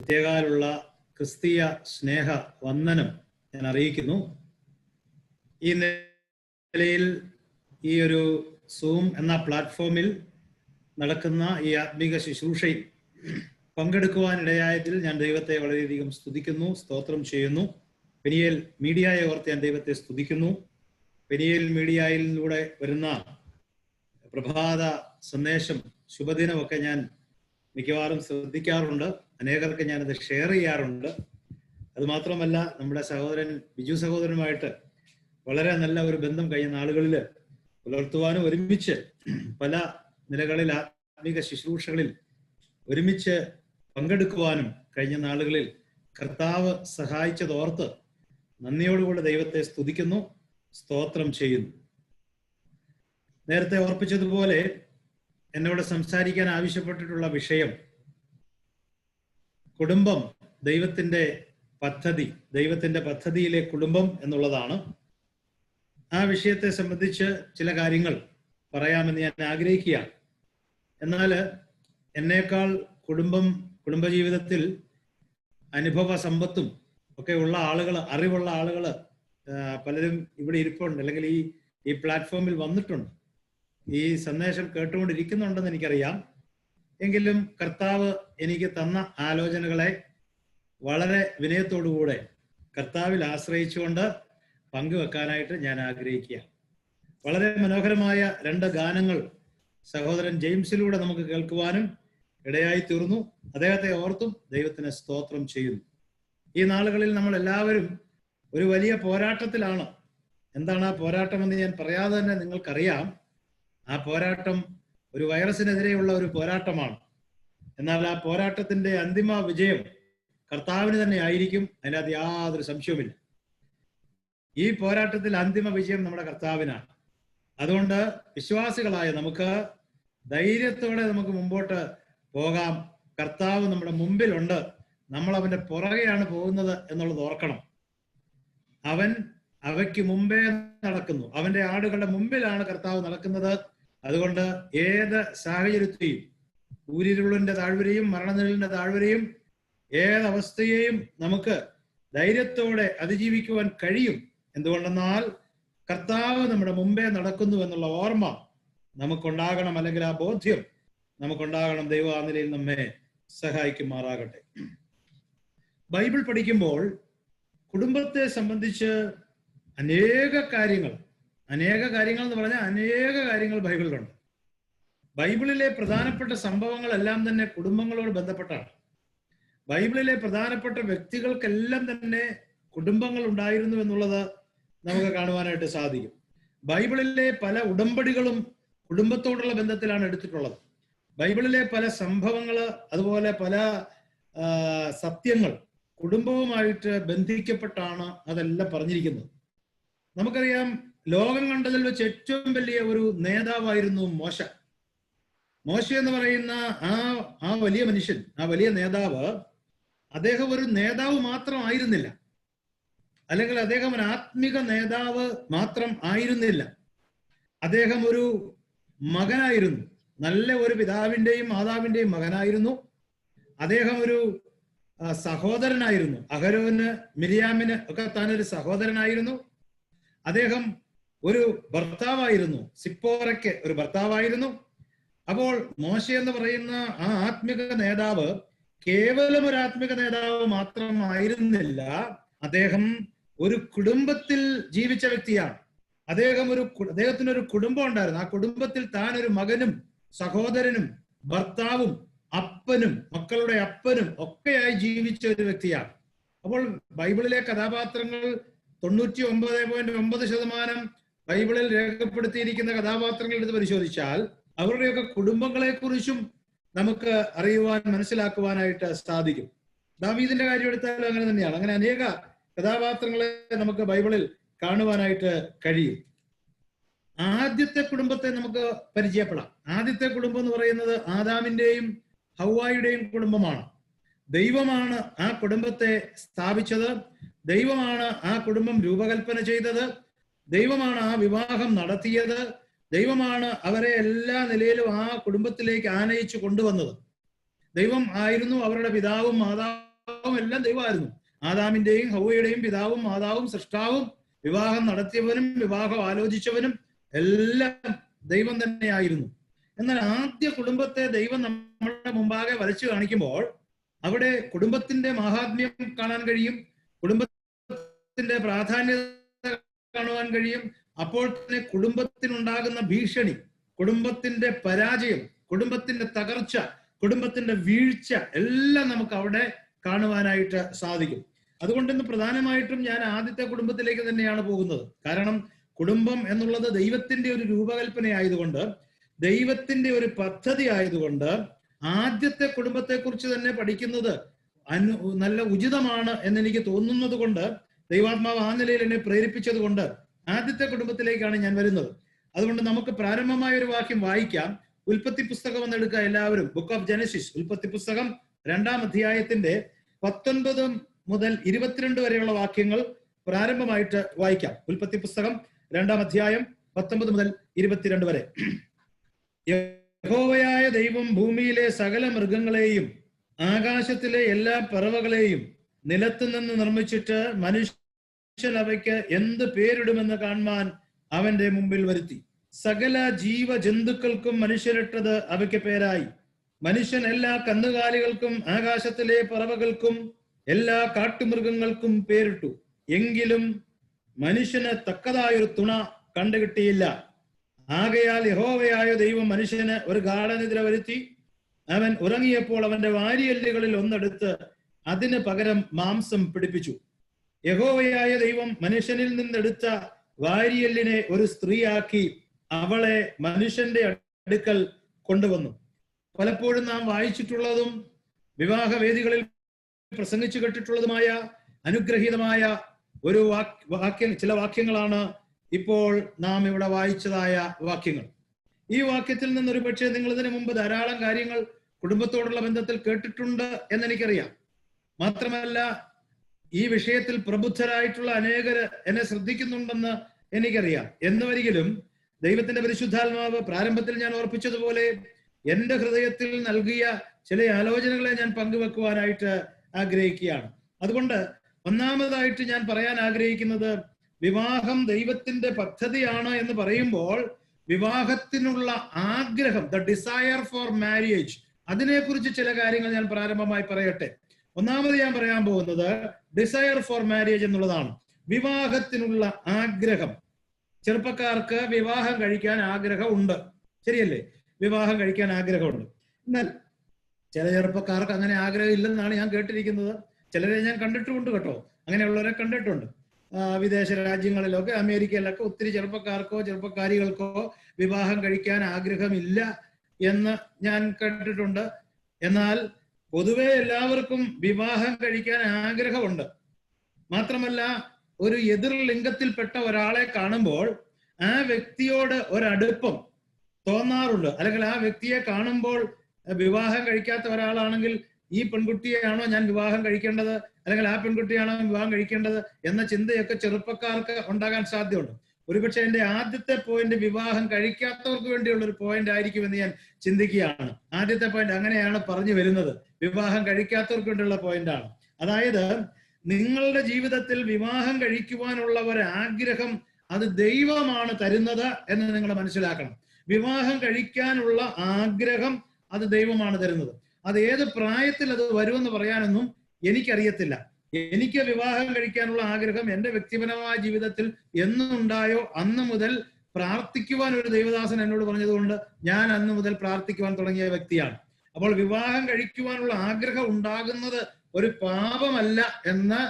പ്രത്യേകാലുള്ള ക്രിസ്തീയ സ്നേഹ വന്ദനം ഞാൻ അറിയിക്കുന്നു. ഈ നിലയിൽ ഈ ഒരു സൂം എന്ന പ്ലാറ്റ്ഫോമിൽ നടക്കുന്ന ഈ ആത്മീക ശുശ്രൂഷയിൽ പങ്കെടുക്കുവാനിടയായതിൽ ഞാൻ ദൈവത്തെ വളരെയധികം സ്തുതിക്കുന്നു, സ്തോത്രം ചെയ്യുന്നു. പെനിയേൽ മീഡിയയെ ഓർത്ത് ഞാൻ ദൈവത്തെ സ്തുതിക്കുന്നു. പെനിയേൽ മീഡിയയിലൂടെ വരുന്ന പ്രഭാത സന്ദേശം, ശുഭദിനമൊക്കെ ഞാൻ മിക്കവാറും ശ്രദ്ധിക്കാറുണ്ട്. അനേകർക്ക് ഞാനത് ഷെയർ ചെയ്യാറുണ്ട്. അതുമാത്രമല്ല, നമ്മുടെ സഹോദരൻ ബിജു സഹോദരനുമായിട്ട് വളരെ നല്ല ഒരു ബന്ധം കഴിഞ്ഞ നാളുകളിൽ പുലർത്തുവാനും ഒരുമിച്ച് പല നിലകളിൽ ആത്മീക ശുശ്രൂഷകളിൽ ഒരുമിച്ച് പങ്കെടുക്കുവാനും കഴിഞ്ഞ നാളുകളിൽ കർത്താവ് സഹായിച്ചതോർത്ത് നന്ദിയോടുകൂടെ ദൈവത്തെ സ്തുതിക്കുന്നു, സ്തോത്രം ചെയ്യുന്നു. നേരത്തെ ഓർപ്പിച്ചതുപോലെ എന്നോട് സംസാരിക്കാൻ ആവശ്യപ്പെട്ടിട്ടുള്ള വിഷയം കുടുംബം, ദൈവത്തിന്റെ പദ്ധതിയിലെ കുടുംബം എന്നുള്ളതാണ്. ആ വിഷയത്തെ സംബന്ധിച്ച് ചില കാര്യങ്ങൾ പറയാമെന്ന് ഞാൻ ആഗ്രഹിക്കുകയാണ്. എന്നാൽ എന്നേക്കാൾ കുടുംബജീവിതത്തിൽ അനുഭവ സമ്പത്തും ഒക്കെ ഉള്ള ആളുകൾ, അറിവുള്ള ആളുകൾ പലരും ഇവിടെ ഇരിപ്പുണ്ട്, അല്ലെങ്കിൽ ഈ പ്ലാറ്റ്ഫോമിൽ വന്നിട്ടുണ്ട്, ഈ സന്ദേശം കേട്ടുകൊണ്ടിരിക്കുന്നുണ്ടെന്ന് എനിക്കറിയാം. എങ്കിലും കർത്താവ് എനിക്ക് തന്ന ആലോചനകളെ വളരെ വിനയത്തോടുകൂടെ കർത്താവിൽ ആശ്രയിച്ചുകൊണ്ട് പങ്കുവെക്കാനായിട്ട് ഞാൻ ആഗ്രഹിക്കുക. വളരെ മനോഹരമായ 2 ഗാനങ്ങൾ സഹോദരൻ ജെയിംസിലൂടെ നമുക്ക് കേൾക്കുവാനും ഇടയായി തീർന്നു. അദ്ദേഹത്തെ ഓർത്തും ദൈവത്തിന് സ്തോത്രം ചെയ്യുന്നു. ഈ നാളുകളിൽ നമ്മൾ എല്ലാവരും ഒരു വലിയ പോരാട്ടത്തിലാണ്. എന്താണ് ആ പോരാട്ടമെന്ന് ഞാൻ പറയാതെ തന്നെ നിങ്ങൾക്കറിയാം. ആ പോരാട്ടം ഒരു വൈറസിനെതിരെയുള്ള ഒരു പോരാട്ടമാണ്. എന്നാൽ ആ പോരാട്ടത്തിന്റെ അന്തിമ വിജയം കർത്താവിന് തന്നെ ആയിരിക്കും, അതിനകത്ത് യാതൊരു സംശയവുമില്ല. ഈ പോരാട്ടത്തിൽ അന്തിമ വിജയം നമ്മുടെ കർത്താവിനാണ്. അതുകൊണ്ട് വിശ്വാസികളായ നമുക്ക് ധൈര്യത്തോടെ നമുക്ക് മുമ്പോട്ട് പോകാം. കർത്താവ് നമ്മുടെ മുമ്പിലുണ്ട്, നമ്മൾ അവന്റെ പുറകെയാണ് പോകുന്നത് എന്നുള്ളത് ഓർക്കണം. അവൻ അവയ്ക്ക് മുമ്പേ നടക്കുന്നു, അവന്റെ ആടുകളുടെ മുമ്പിലാണ് കർത്താവ് നടക്കുന്നത്. അതുകൊണ്ട് ഏത് സാഹചര്യത്തെയും, ഊരിരുളിന്റെ താഴ്വരയും മരണനിഴലിന്റെ താഴ്വരയും ഏതവസ്ഥയെയും നമുക്ക് ധൈര്യത്തോടെ അതിജീവിക്കുവാൻ കഴിയും. എന്തുകൊണ്ടെന്നാൽ കർത്താവ് നമ്മുടെ മുമ്പേ നടക്കുന്നു എന്നുള്ള ഓർമ്മ നമുക്കുണ്ടാകണം, അല്ലെങ്കിൽ ആ ബോധ്യം നമുക്കുണ്ടാകണം. ദൈവം ആ നിലയിൽ നമ്മെ സഹായിക്കുമാറാകട്ടെ. ബൈബിൾ പഠിക്കുമ്പോൾ കുടുംബത്തെ സംബന്ധിച്ച് അനേക കാര്യങ്ങൾ എന്ന് പറഞ്ഞാൽ അനേക കാര്യങ്ങൾ ബൈബിളിലുണ്ട്. ബൈബിളിലെ പ്രധാനപ്പെട്ട സംഭവങ്ങളെല്ലാം തന്നെ കുടുംബങ്ങളോട് ബന്ധപ്പെട്ടാണ്. ബൈബിളിലെ പ്രധാനപ്പെട്ട വ്യക്തികൾക്കെല്ലാം തന്നെ കുടുംബങ്ങൾ ഉണ്ടായിരുന്നു എന്നുള്ളത് നമുക്ക് കാണുവാനായിട്ട് സാധിക്കും. ബൈബിളിലെ പല ഉടമ്പടികളും കുടുംബത്തോടുള്ള ബന്ധത്തിലാണ് എടുത്തിട്ടുള്ളത്. ബൈബിളിലെ പല സംഭവങ്ങൾ, അതുപോലെ പല സത്യങ്ങൾ കുടുംബവുമായിട്ട് ബന്ധിക്കപ്പെട്ടാണ് അതെല്ലാം പറഞ്ഞിരിക്കുന്നത്. നമുക്കറിയാം, ലോകം കണ്ടതിൽ വെച്ച് ഏറ്റവും വലിയ ഒരു നേതാവായിരുന്നു മോശ എന്ന് പറയുന്ന ആ വലിയ മനുഷ്യൻ, ആ വലിയ നേതാവ്. അദ്ദേഹം ഒരു നേതാവ് മാത്രം ആയിരുന്നില്ല, അല്ലെങ്കിൽ അദ്ദേഹം ഒരു ആത്മിക നേതാവ് മാത്രം ആയിരുന്നില്ല. അദ്ദേഹം ഒരു മകനായിരുന്നു, നല്ല ഒരു പിതാവിന്റെയും മാതാവിന്റെയും മകനായിരുന്നു. അദ്ദേഹം ഒരു സഹോദരനായിരുന്നു. അഹരോന്, മിരിയാമിന് ഒക്കെ താനൊരു സഹോദരനായിരുന്നു. അദ്ദേഹം ഒരു ഭർത്താവായിരുന്നു, സിപ്പോറയ്ക്ക് ഒരു ഭർത്താവായിരുന്നു. അപ്പോൾ മോശ എന്ന് പറയുന്ന ആ ആത്മിക നേതാവ് കേവലം ഒരു ആത്മിക നേതാവ് മാത്രമായിരുന്നില്ല, അദ്ദേഹം ഒരു കുടുംബത്തിൽ ജീവിച്ച വ്യക്തിയാണ്. അദ്ദേഹത്തിനൊരു കുടുംബം ഉണ്ടായിരുന്നു. ആ കുടുംബത്തിൽ താൻ ഒരു മകനും സഹോദരനും ഭർത്താവും അപ്പനും മക്കളുടെ അപ്പനും ഒക്കെയായി ജീവിച്ച ഒരു വ്യക്തിയാണ്. അപ്പോൾ ബൈബിളിലെ കഥാപാത്രങ്ങൾ 99.9% ബൈബിളിൽ രേഖപ്പെടുത്തിയിരിക്കുന്ന കഥാപാത്രങ്ങൾ എടുത്ത് പരിശോധിച്ചാൽ അവരുടെയൊക്കെ കുടുംബങ്ങളെ കുറിച്ചും നമുക്ക് അറിയുവാൻ, മനസ്സിലാക്കുവാനായിട്ട് സാധിക്കും. ദാവീദിന്റെ കാര്യം എടുത്താലും അങ്ങനെ തന്നെയാണ്. അങ്ങനെ അനേക കഥാപാത്രങ്ങളെ നമുക്ക് ബൈബിളിൽ കാണുവാനായിട്ട് കഴിയും. ആദ്യത്തെ കുടുംബത്തെ നമുക്ക് പരിചയപ്പെടാം. ആദ്യത്തെ കുടുംബം എന്ന് പറയുന്നത് ആദാമിന്റെയും ഹവ്വായുടെയും കുടുംബമാണ്. ദൈവമാണ് ആ കുടുംബത്തെ സ്ഥാപിച്ചത്. ദൈവമാണ് ആ കുടുംബം രൂപകൽപ്പന ചെയ്തത്. ദൈവമാണ് ആ വിവാഹം നടത്തിയത്. ദൈവമാണ് അവരെ എല്ലാ നിലയിലും ആ കുടുംബത്തിലേക്ക് ആനയിച്ചു കൊണ്ടുവന്നത്. ദൈവം ആയിരുന്നു അവരുടെ പിതാവും മാതാവും എല്ലാം ദൈവമായിരുന്നു. ആദാമിന്റെയും ഹൗവയുടെയും പിതാവും മാതാവും സൃഷ്ടാവും വിവാഹം നടത്തിയവനും വിവാഹം ആലോചിച്ചവനും എല്ലാം ദൈവം തന്നെയായിരുന്നു. എന്നാൽ ആദ്യ കുടുംബത്തെ ദൈവം നമ്മുടെ മുമ്പാകെ വരച്ചു കാണിക്കുമ്പോൾ അവിടെ കുടുംബത്തിന്റെ മഹാത്മ്യം കാണാൻ കഴിയും, കുടുംബത്തിന്റെ പ്രാധാന്യത കാണുവാൻ കഴിയും. അപ്പോൾ തന്നെ കുടുംബത്തിനുണ്ടാകുന്ന ഭീഷണി, കുടുംബത്തിന്റെ പരാജയം, കുടുംബത്തിന്റെ തകർച്ച, കുടുംബത്തിന്റെ വീഴ്ച എല്ലാം നമുക്ക് അവിടെ കാണുവാനായിട്ട് സാധിക്കും. അതുകൊണ്ട് ഇന്ന് പ്രധാനമായിട്ടും ഞാൻ ആദ്യത്തെ കുടുംബത്തിലേക്ക് തന്നെയാണ് പോകുന്നത്. കാരണം കുടുംബം എന്നുള്ളത് ദൈവത്തിന്റെ ഒരു രൂപകൽപ്പനയായതുകൊണ്ട്, ദൈവത്തിന്റെ ഒരു പദ്ധതി ആയതുകൊണ്ട് ആദ്യത്തെ കുടുംബത്തെ കുറിച്ച് തന്നെ പഠിക്കുന്നത് നല്ല ഉചിതമാണ് എന്നെനിക്ക് തോന്നുന്നത് കൊണ്ട്, ദൈവാത്മാവ് ആ നിലയിൽ എന്നെ പ്രേരിപ്പിച്ചത് കൊണ്ട് ആദ്യത്തെ കുടുംബത്തിലേക്കാണ് ഞാൻ വരുന്നത്. അതുകൊണ്ട് നമുക്ക് പ്രാരംഭമായ ഒരു വാക്യം വായിക്കാം. ഉൽപ്പത്തി പുസ്തകം എന്നെടുക്കുക എല്ലാവരും. ബുക്ക് ഓഫ് ജെനസിസ്, ഉൽപ്പത്തി പുസ്തകം 2-ാം അധ്യായത്തിന്റെ 19 മുതൽ 22 വരെയുള്ള വാക്യങ്ങൾ പ്രാരംഭമായിട്ട് വായിക്കാം. ഉൽപ്പത്തി പുസ്തകം 2-ാം അധ്യായം 19 മുതൽ 22 വരെ. യഹോവയായ ദൈവം ഭൂമിയിലെ സകല മൃഗങ്ങളെയും ആകാശത്തിലെ എല്ലാ പറവകളെയും നിലത്തു നിന്ന് നിർമ്മിച്ചിട്ട് മനുഷ്യൻ അവയ്ക്ക് എന്ത് പേരിടുമെന്ന് കാണുവാൻ അവന്റെ മുമ്പിൽ വരുത്തി. സകല ജീവജന്തുക്കൾക്കും മനുഷ്യരിട്ടത് അവയ്ക്ക് പേരായി. മനുഷ്യൻ എല്ലാ കന്നുകാലികൾക്കും ആകാശത്തിലെ പറവകൾക്കും എല്ലാ കാട്ടുമൃഗങ്ങൾക്കും പേരിട്ടു. എങ്കിലും മനുഷ്യന് തക്കതായൊരു തുണ കണ്ടുകിട്ടിയില്ല. ആകയാൽ യഹോവയായ ദൈവം മനുഷ്യന് ഒരു ഗാഢനിദ്ര വരുത്തി. അവൻ ഉറങ്ങിയപ്പോൾ അവന്റെ വാരിയെല്ലുകളിൽ ഒന്നെടുത്ത് അതിന് പകരം മാംസം പിടിപ്പിച്ചു. യഹോവയായ ദൈവം മനുഷ്യനിൽ നിന്നെടുത്ത വാരിയെല്ലിനെ ഒരു സ്ത്രീയാക്കി അവളെ മനുഷ്യന്റെ അടുക്കൽ കൊണ്ടുവന്നു. പലപ്പോഴും നാം വായിച്ചിട്ടുള്ളതും വിവാഹവേദികളിൽ പ്രസംഗിച്ചു കേട്ടിട്ടുള്ളതുമായ അനുഗ്രഹീതമായ ഒരു ചില വാക്യങ്ങളാണ് ഇപ്പോൾ നാം ഇവിടെ വായിച്ചതായ വാക്യങ്ങൾ. ഈ വാക്യത്തിൽ നിന്നൊരു പക്ഷേ നിങ്ങൾ ഇതിനു മുമ്പ് ധാരാളം കാര്യങ്ങൾ കുടുംബത്തോടുള്ള ബന്ധത്തിൽ കേട്ടിട്ടുണ്ട് എന്നെനിക്കറിയാം. മാത്രമല്ല, ഈ വിഷയത്തിൽ പ്രബുദ്ധരായിട്ടുള്ള അനേകര് എന്നെ ശ്രദ്ധിക്കുന്നുണ്ടെന്ന് എനിക്കറിയാം. എന്നുവരികിലും ദൈവത്തിന്റെ പരിശുദ്ധാത്മാവ് പ്രാരംഭത്തിൽ ഞാൻ ഓർപ്പിച്ചതുപോലെ എന്റെ ഹൃദയത്തിൽ നൽകിയ ചില ആലോചനകളെ ഞാൻ പങ്കുവെക്കുവാനായിട്ട് ആഗ്രഹിക്കുകയാണ്. അതുകൊണ്ട് ഒന്നാമതായിട്ട് ഞാൻ പറയാൻ ആഗ്രഹിക്കുന്നത്, വിവാഹം ദൈവത്തിന്റെ പദ്ധതിയാണ് എന്ന് പറയുമ്പോൾ വിവാഹത്തിനുള്ള ആഗ്രഹം, ദ ഡിസയർ ഫോർ മാരേജ്, അതിനെക്കുറിച്ച് ചില കാര്യങ്ങൾ ഞാൻ പ്രാരംഭമായി പറയട്ടെ. ഒന്നാമത് ഞാൻ പറയാൻ പോകുന്നത് ഡിസയർ ഫോർ മാരേജ് എന്നുള്ളതാണ്. വിവാഹത്തിനുള്ള ആഗ്രഹം. ചെറുപ്പക്കാർക്ക് വിവാഹം കഴിക്കാൻ ആഗ്രഹമുണ്ട്, ശരിയല്ലേ? വിവാഹം കഴിക്കാൻ ആഗ്രഹമുണ്ട്. എന്നാൽ ചില ചെറുപ്പക്കാർക്ക് അങ്ങനെ ആഗ്രഹം ഇല്ലെന്നാണ് ഞാൻ കേട്ടിരിക്കുന്നത്. ചിലരെ ഞാൻ കണ്ടിട്ടുമുണ്ട് കേട്ടോ, അങ്ങനെയുള്ളവരെ കണ്ടിട്ടുണ്ട്. വിദേശ രാജ്യങ്ങളിലൊക്കെ, അമേരിക്കയിലൊക്കെ ഒത്തിരി ചെറുപ്പക്കാർക്കോ ചെറുപ്പക്കാരികൾക്കോ വിവാഹം കഴിക്കാൻ ആഗ്രഹമില്ല എന്ന് ഞാൻ കേട്ടിട്ടുണ്ട്. എന്നാൽ പൊതുവെ എല്ലാവർക്കും വിവാഹം കഴിക്കാൻ ആഗ്രഹമുണ്ട്. മാത്രമല്ല, ഒരു എതിർ ലിംഗത്തിൽപ്പെട്ട ഒരാളെ കാണുമ്പോൾ ആ വ്യക്തിയോട് ഒരടുപ്പം തോന്നാറുണ്ട്. അല്ലെങ്കിൽ ആ വ്യക്തിയെ കാണുമ്പോൾ, വിവാഹം കഴിക്കാത്ത ഒരാളാണെങ്കിൽ ഈ പെൺകുട്ടിയാണോ ഞാൻ വിവാഹം കഴിക്കേണ്ടത്, അല്ലെങ്കിൽ ആ പെൺകുട്ടിയാണോ വിവാഹം കഴിക്കേണ്ടത് എന്ന ചിന്തയൊക്കെ ചെറുപ്പക്കാർക്ക് ഉണ്ടാകാൻ സാധ്യതയുണ്ട്. ഒരുപക്ഷെ എന്റെ ആദ്യത്തെ പോയിന്റ് വിവാഹം കഴിക്കാത്തവർക്ക് വേണ്ടിയുള്ള ഒരു പോയിന്റ് ആയിരിക്കുമെന്ന് ഞാൻ ചിന്തിക്കുകയാണ്. ആദ്യത്തെ പോയിന്റ് അങ്ങനെയാണ് പറഞ്ഞു വരുന്നത്, വിവാഹം കഴിക്കാത്തവർക്ക് വേണ്ടിയുള്ള പോയിന്റാണ്. അതായത്, നിങ്ങളുടെ ജീവിതത്തിൽ വിവാഹം കഴിക്കുവാനുള്ള ഒരു ആഗ്രഹം അത് ദൈവമാണ് തരുന്നത് എന്ന് നിങ്ങൾ മനസ്സിലാക്കണം. വിവാഹം കഴിക്കാനുള്ള ആഗ്രഹം അത് ദൈവമാണ് തരുന്നത്. അത് ഏത് പ്രായത്തിൽ അത് വരുമെന്ന് പറയാനൊന്നും എനിക്കറിയത്തില്ല. എനിക്ക് വിവാഹം കഴിക്കാനുള്ള ആഗ്രഹം എൻ്റെ വ്യക്തിപരമായ ജീവിതത്തിൽ എന്നുണ്ടായോ അന്ന് മുതൽ പ്രാർത്ഥിക്കുവാൻ ഒരു ദൈവദാസൻ എന്നോട് പറഞ്ഞതുകൊണ്ട് ഞാൻ അന്ന് മുതൽ പ്രാർത്ഥിക്കുവാൻ തുടങ്ങിയ വ്യക്തിയാണ്. അപ്പോൾ വിവാഹം കഴിക്കുവാനുള്ള ആഗ്രഹം ഉണ്ടാകുന്നത് ഒരു പാപമല്ല എന്ന്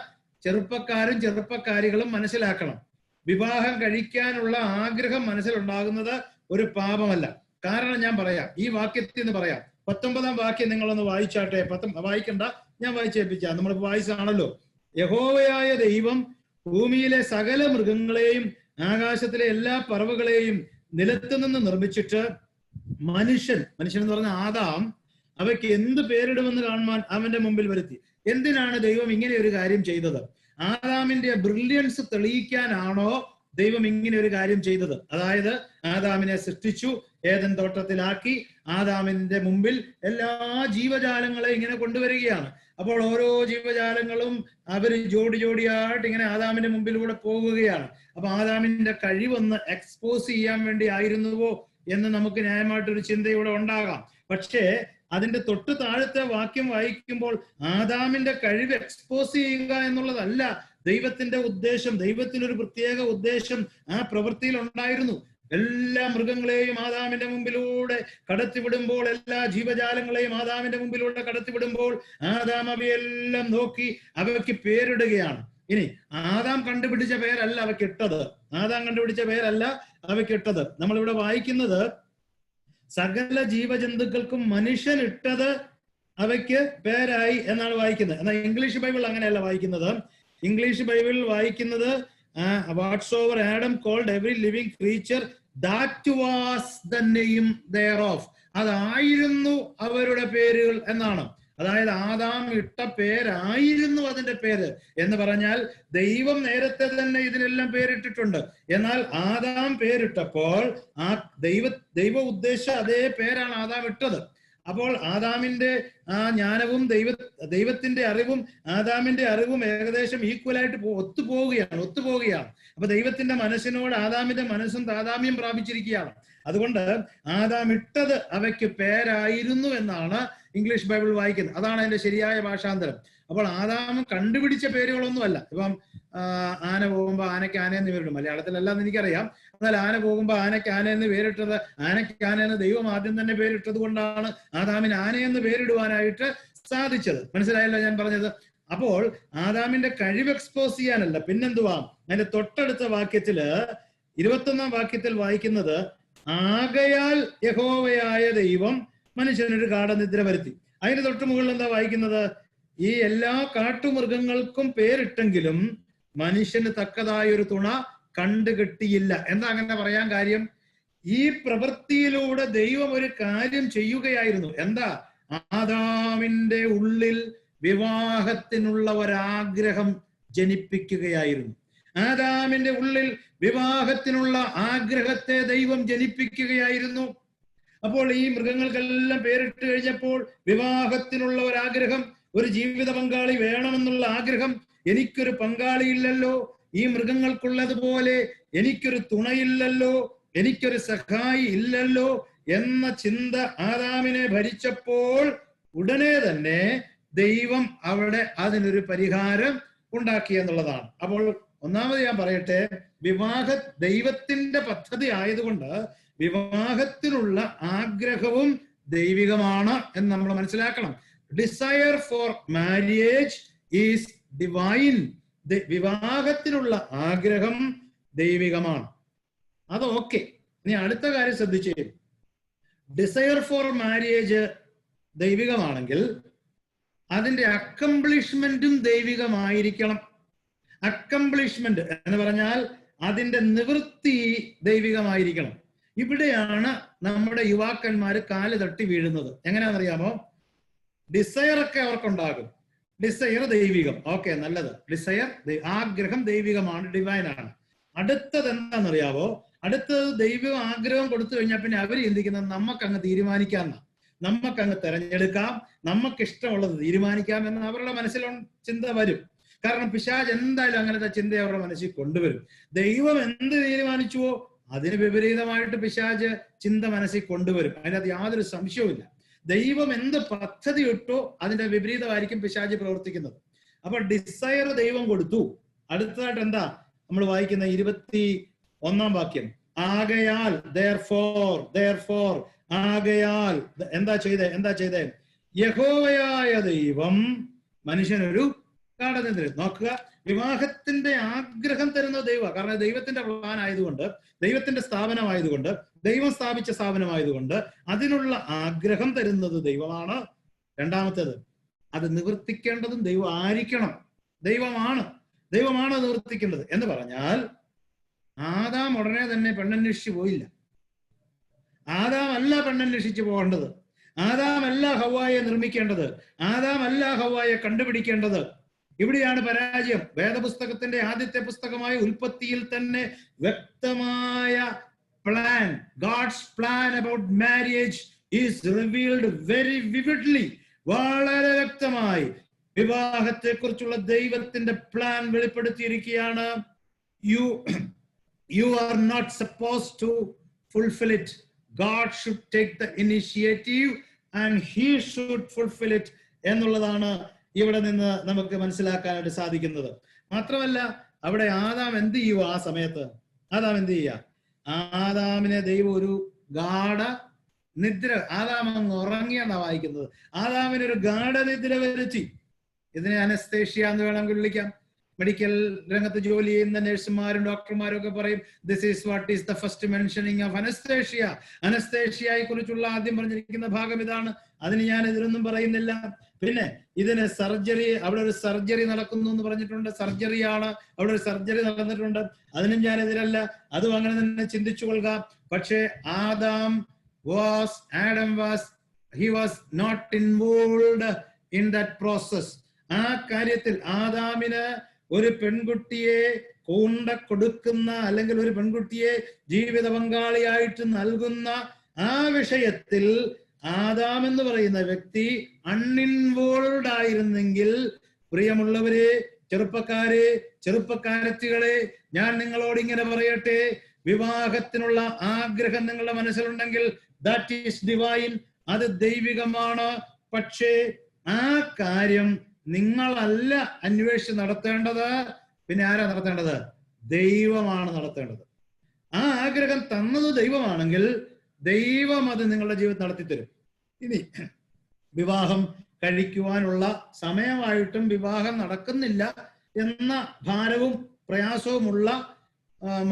ചെറുപ്പക്കാരും ചെറുപ്പക്കാരികളും മനസ്സിലാക്കണം. വിവാഹം കഴിക്കാനുള്ള ആഗ്രഹം മനസ്സിലുണ്ടാകുന്നത് ഒരു പാപമല്ല. കാരണം ഞാൻ പറയാം, ഈ വാക്യത്തിൽ നിന്ന് പറയാം. 19-ാം വാക്യം നിങ്ങളൊന്ന് വായിച്ചാട്ടെ. വായിക്കണ്ട, ഞാൻ വായിച്ചേൽപ്പിക്കാം. നമ്മൾ വായിച്ചാണല്ലോ. യഹോവയായ ദൈവം ഭൂമിയിലെ സകല മൃഗങ്ങളെയും ആകാശത്തിലെ എല്ലാ പറവകളെയും നിലത്തു നിന്ന് നിർമ്മിച്ചിട്ട് മനുഷ്യൻ എന്ന് പറഞ്ഞ ആദാം അവയ്ക്ക് എന്ത് പേരിടുമെന്ന് കാണുവാൻ അവന്റെ മുമ്പിൽ വരുത്തി. എന്തിനാണ് ദൈവം ഇങ്ങനെ ഒരു കാര്യം ചെയ്തത്? ആദാമിന്റെ ബ്രില്യൻസ് തെളിയിക്കാനാണോ ദൈവം ഇങ്ങനെ ഒരു കാര്യം ചെയ്തത്? അതായത്, ആദാമിനെ സൃഷ്ടിച്ചു, ഏദൻ തോട്ടത്തിലാക്കി, ആദാമിന്റെ മുമ്പിൽ എല്ലാ ജീവജാലങ്ങളെയും ഇങ്ങനെ കൊണ്ടുവരികയാണ്. അപ്പോൾ ഓരോ ജീവജാലങ്ങളും അവർ ജോഡിയായിട്ട് ഇങ്ങനെ ആദാമിന്റെ മുമ്പിലൂടെ പോകുകയാണ്. അപ്പൊ ആദാമിന്റെ കഴിവൊന്ന് എക്സ്പോസ് ചെയ്യാൻ വേണ്ടി ആയിരുന്നുവോ എന്ന് നമുക്ക് ന്യായമായിട്ടൊരു ചിന്തയുടെ ഉണ്ടാകാം. പക്ഷേ അതിന്റെ തൊട്ട് താഴത്തെ വാക്യം വായിക്കുമ്പോൾ ആദാമിന്റെ കഴിവ് എക്സ്പോസ് ചെയ്യുക എന്നുള്ളതല്ല ദൈവത്തിന്റെ ഉദ്ദേശം. ദൈവത്തിനൊരു പ്രത്യേക ഉദ്ദേശം ആ പ്രവൃത്തിയിൽ ഉണ്ടായിരുന്നു. എല്ലാ മൃഗങ്ങളെയും ആദാമിന്റെ മുമ്പിലൂടെ കടത്തിവിടുമ്പോൾ, എല്ലാ ജീവജാലങ്ങളെയും ആദാമിന്റെ മുമ്പിലൂടെ കടത്തിവിടുമ്പോൾ ആദാം അവയെല്ലാം നോക്കി അവയ്ക്ക് പേരിടുകയാണ്. ഇനി ആദാം കണ്ടുപിടിച്ച പേരല്ല അവയ്ക്കിട്ടത്. ആദാം കണ്ടുപിടിച്ച പേരല്ല അവയ്ക്കിട്ടത്. നമ്മളിവിടെ വായിക്കുന്നത് സകല ജീവജന്തുക്കൾക്കും മനുഷ്യൻ ഇട്ടത് അവയ്ക്ക് പേരായി എന്നാണ് വായിക്കുന്നത്. എന്നാൽ ഇംഗ്ലീഷ് ബൈബിൾ അങ്ങനെയല്ല വായിക്കുന്നത്. ഇംഗ്ലീഷ് ബൈബിളിൽ വായിക്കുന്നത് whatsoever Adam called every living creature, that was the name thereof. അതായിരുന്നു അവരുടെ പേരുകൾ എന്നാണ്. അതായത് ആദാം ഇട്ട പേരായിരുന്നു അതിന്റെ പേര് എന്ന് പറഞ്ഞാൽ ദൈവം നേരത്തെ തന്നെ ഇതിനെല്ലാം പേരിട്ടിട്ടുണ്ട്. എന്നാൽ ആദാം പേരിട്ടപ്പോൾ ആ ദൈവ ഉദ്ദേശ അതേ പേരാണ് ആദാം ഇട്ടത്. അപ്പോൾ ആദാമിന്റെ ആ ജ്ഞാനവും ദൈവത്തിന്റെ അറിവും ആദാമിന്റെ അറിവും ഏകദേശം ഈക്വലായിട്ട് ഒത്തുപോവുകയാണ്. അപ്പൊ ദൈവത്തിന്റെ മനസ്സിനോട് ആദാമിന്റെ മനസ്സും താദാമ്യം പ്രാപിച്ചിരിക്കുകയാണ്. അതുകൊണ്ട് ആദാം ഇട്ടത് അവയ്ക്ക് പേരായിരുന്നു എന്നാണ് ഇംഗ്ലീഷ് ബൈബിൾ വായിക്കുന്നത്. അതാണ് അതിന്റെ ശരിയായ ഭാഷാന്തരം. അപ്പോൾ ആദാം കണ്ടുപിടിച്ച പേരുകളൊന്നുമല്ല. ഇപ്പം ആന പോകുമ്പോ ആനയ്ക്ക് ആനയെന്ന് പേരിടും. മലയാളത്തിലല്ലാന്ന് എനിക്കറിയാം. എന്നാൽ ആന പോകുമ്പോ ആനയ്ക്ക് ആനയെന്ന് പേരിട്ടത് ആനയ്ക്ക് ആനയെന്ന് ദൈവം ആദ്യം തന്നെ പേരിട്ടത് കൊണ്ടാണ് ആദാമിന് ആനയെന്ന് പേരിടുവാനായിട്ട് സാധിച്ചത്. മനസ്സിലായല്ലോ ഞാൻ പറഞ്ഞത്? അപ്പോൾ ആദാമിന്റെ കഴിവ് എക്സ്പോസ് ചെയ്യാനല്ല, പിന്നെന്തുവാ അതിന്റെ തൊട്ടടുത്ത വാക്യത്തില് 21-ാം വാക്യത്തിൽ വായിക്കുന്നത് ആകയാൽ യഹോവയായ ദൈവം മനുഷ്യനൊരു ഗാഢനിദ്ര വരുത്തി. അതിന് തൊട്ട് മുകളിൽ എന്താ വായിക്കുന്നത്? ഈ എല്ലാ കാട്ടുമൃഗങ്ങൾക്കും പേരിട്ടെങ്കിലും മനുഷ്യന് തക്കതായൊരു തുണ കണ്ടുകിട്ടിയില്ല. എന്താ അങ്ങനെ പറയാൻ കാര്യം? ഈ പ്രവൃത്തിയിലൂടെ ദൈവം ഒരു കാര്യം ചെയ്യുകയായിരുന്നു. എന്താ? ആദാമിന്റെ ഉള്ളിൽ വിവാഹത്തിനുള്ള ഒരാഗ്രഹം ജനിപ്പിക്കുകയായിരുന്നു. ആദാമിന്റെ ഉള്ളിൽ വിവാഹത്തിനുള്ള ആഗ്രഹത്തെ ദൈവം ജനിപ്പിക്കുകയായിരുന്നു. അപ്പോൾ ഈ മൃഗങ്ങൾക്കെല്ലാം പേരിട്ട് കഴിഞ്ഞപ്പോൾ വിവാഹത്തിനുള്ള ഒരാഗ്രഹം, ഒരു ജീവിത പങ്കാളി വേണമെന്നുള്ള ആഗ്രഹം. എനിക്കൊരു പങ്കാളിയില്ലല്ലോ, ഈ മൃഗങ്ങൾക്കുള്ളതുപോലെ എനിക്കൊരു തുണയില്ലല്ലോ, എനിക്കൊരു സഹായി ഇല്ലല്ലോ എന്ന ചിന്ത ആദാമിനെ ഭരിച്ചപ്പോൾ ഉടനെ തന്നെ ദൈവം അവിടെ അതിനൊരു പരിഹാരം ഉണ്ടാക്കി എന്നുള്ളതാണ്. അപ്പോൾ ഒന്നാമത് ഞാൻ പറയട്ടെ, ദൈവത്തിന്റെ പദ്ധതി ആയതുകൊണ്ട് വിവാഹത്തിനുള്ള ആഗ്രഹവും ദൈവികമാണ് എന്ന് നമ്മൾ മനസ്സിലാക്കണം. Desire for marriage is divine. വിവാഹത്തിനുള്ള ആഗ്രഹം ദൈവികമാണ്. അത് ഓക്കെ. ഇനി അടുത്ത കാര്യം ശ്രദ്ധിച്ചേ. ഡിസയർ ഫോർ മാരേജ് ദൈവികമാണെങ്കിൽ അതിന്റെ അക്കംപ്ലിഷ്മെന്റും ദൈവികമായിരിക്കണം. അക്കംപ്ലിഷ്മെന്റ് എന്ന് പറഞ്ഞാൽ അതിന്റെ നിവൃത്തി ദൈവികമായിരിക്കണം. ഇവിടെയാണ് നമ്മുടെ യുവാക്കന്മാര് കാല് തട്ടി വീഴുന്നത്. എങ്ങനെയാണെന്നറിയാമോ? ഡിസയർ ഒക്കെ അവർക്കുണ്ടാകും. ഡിസയർ ദൈവികം, ഓക്കെ, നല്ലത്. ഡിസയർ ആഗ്രഹം ദൈവികമാണ്, ഡിവൈനാണ്. അടുത്തത് എന്താണെന്നറിയാവോ? അടുത്തത് ദൈവിക ആഗ്രഹം കൊടുത്തു കഴിഞ്ഞാൽ പിന്നെ അവർ ചിന്തിക്കുന്നത് നമുക്കങ്ങ് തീരുമാനിക്കാമെന്നാ, നമുക്കങ്ങ് തെരഞ്ഞെടുക്കാം, നമുക്ക് ഇഷ്ടമുള്ളത് തീരുമാനിക്കാം എന്ന് അവരുടെ മനസ്സിൽ ചിന്ത വരും. കാരണം പിശാച് എന്തായാലും അങ്ങനത്തെ ചിന്ത അവരുടെ മനസ്സിൽ കൊണ്ടുവരും. ദൈവം എന്ത് തീരുമാനിച്ചുവോ അതിന് വിപരീതമായിട്ട് പിശാച് ചിന്ത മനസ്സിൽ കൊണ്ടുവരും. അതിനകത്ത് യാതൊരു സംശയവുമില്ല. ദൈവം എന്ത് പദ്ധതി ഇട്ടോ അതിന്റെ വിപരീതമായിരിക്കും പിശാച് പ്രവർത്തിക്കുന്നത്. അപ്പൊ ഡിസയർ ദൈവം കൊടുത്തു. അടുത്തതായിട്ട് എന്താ നമ്മൾ വായിക്കുന്ന 21-ാം വാക്യം? ആകയാൽ, therefore, ആകയാൽ എന്താ ചെയ്തേ? യഹോവയായ ദൈവം മനുഷ്യനൊരു ഗാഢനിദ്ര. നോക്കുക, വിവാഹത്തിന്റെ ആഗ്രഹം തരുന്ന ദൈവം. കാരണം ദൈവത്തിന്റെ പ്ലാൻ ആയതുകൊണ്ട്, ദൈവത്തിന്റെ സ്ഥാപനമായതുകൊണ്ട്, ദൈവം സ്ഥാപിച്ച സ്ഥാപനമായതുകൊണ്ട് അതിനുള്ള ആഗ്രഹം തരുന്നത് ദൈവമാണ്. രണ്ടാമത്തേത്, അത് നിവർത്തിക്കേണ്ടതും ദൈവം ആയിരിക്കണം. ദൈവമാണ് നിവർത്തിക്കേണ്ടത്. എന്ന് പറഞ്ഞാൽ ആദാം ഉടനെ തന്നെ പെണ്ണന്വേഷിച്ചു പോയില്ല. ആദാം അല്ല പെണ്ണന്വേഷിച്ചു പോകേണ്ടത്. ആദാം അല്ല ഹവ്വായെ നിർമ്മിക്കേണ്ടത്. ആദാം അല്ല ഹവ്വായെ കണ്ടുപിടിക്കേണ്ടത്. ഇവിടെയാണ് പരാജയം. വേദപുസ്തകത്തിന്റെ ആദ്യത്തെ പുസ്തകമായ ഉൽപ്പത്തിയിൽ തന്നെ വ്യക്തമായ plan, God's plan about marriage is revealed very vividly, വളരെ വ്യക്തമായി വിവാഹത്തെ കുറിച്ചുള്ള ദൈവത്തിന്റെ പ്ലാൻ വെളിപ്പെടുത്തിയിരിക്കുകയാണ്. You are not supposed to fulfill it. God should take the initiative and he should fulfill it എന്നുള്ളതാണ് ഇവിടെ നിന്ന് നമുക്ക് മനസ്സിലാക്കാനായിട്ട് സാധിക്കുന്നത്. മാത്രമല്ല അവിടെ ആദാം എന്ത് ചെയ്യുക? ആ സമയത്ത് ആദാം എന്ത് ചെയ്യുക? ആദാമിനെ ദൈവം ഒരു ഗാഢ നിദ്ര, ആദാം അങ്ങ് ഉറങ്ങിയെന്നാണ് വായിക്കുന്നത്. ആദാമിന് ഒരു ഗാഢനിദ്ര വരുത്തി. ഇതിനെ അനസ്തേഷ്യ എന്ന് വേണമെങ്കിൽ വിളിക്കാം. മെഡിക്കൽ രംഗത്ത് ജോലി ചെയ്യുന്ന നഴ്സുമാരും ഡോക്ടർമാരും ഒക്കെ പറയും, this is what is the first mentioning of anaesthesia. അനസ്തേഷ്യയെ കുറിച്ചുള്ള ആദ്യം പറഞ്ഞിരിക്കുന്ന ഭാഗം ഇതാണ്. അതിന് ഞാൻ ഇതിലൊന്നും പറയുന്നില്ല. പിന്നെ ഇതിന് സർജറി, അവിടെ ഒരു സർജറി നടക്കുന്നു എന്ന് പറഞ്ഞിട്ടുണ്ട്. സർജറിയാണ്, അവിടെ ഒരു സർജറി നടന്നിട്ടുണ്ട്. അതിനും ഞാൻ എതിരല്ല. അതും അങ്ങനെ തന്നെ ചിന്തിച്ചു കൊള്ളുക. പക്ഷേ Adam was not involved in that process. ആ കാര്യത്തിൽ ആദാമിന് ഒരു പെൺകുട്ടിയെ കൊടുക്കുന്ന അല്ലെങ്കിൽ ഒരു പെൺകുട്ടിയെ ജീവിത പങ്കാളിയായിട്ട് നൽകുന്ന ആ വിഷയത്തിൽ ആദാം എന്ന് പറയുന്ന വ്യക്തി അൺഇൻവോൾവ്ഡ് ആയിരുന്നെങ്കിൽ, പ്രിയമുള്ളവരെ, ചെറുപ്പക്കാരത്തികളെ, ഞാൻ നിങ്ങളോട് ഇങ്ങനെ പറയട്ടെ, വിവാഹത്തിനുള്ള ആഗ്രഹം നിങ്ങളുടെ മനസ്സിലുണ്ടെങ്കിൽ ദാറ്റ് ഈസ് ഡിവൈൻ, അത് ദൈവികമാണ്. പക്ഷേ ആ കാര്യം നിങ്ങളല്ല അന്വേഷിച്ച് നടത്തേണ്ടത്. പിന്നെ ആരാ നടത്തേണ്ടത്? ദൈവമാണ് നടത്തേണ്ടത്. ആ ആഗ്രഹം തന്നത് ദൈവമാണെങ്കിൽ ദൈവം അത് നിങ്ങളുടെ ജീവിതത്തിൽ നടത്തിത്തരും. ഇനി വിവാഹം കഴിക്കുവാനുള്ള സമയമായിട്ടും വിവാഹം നടക്കുന്നില്ല എന്ന ഭാരവും പ്രയാസവുമുള്ള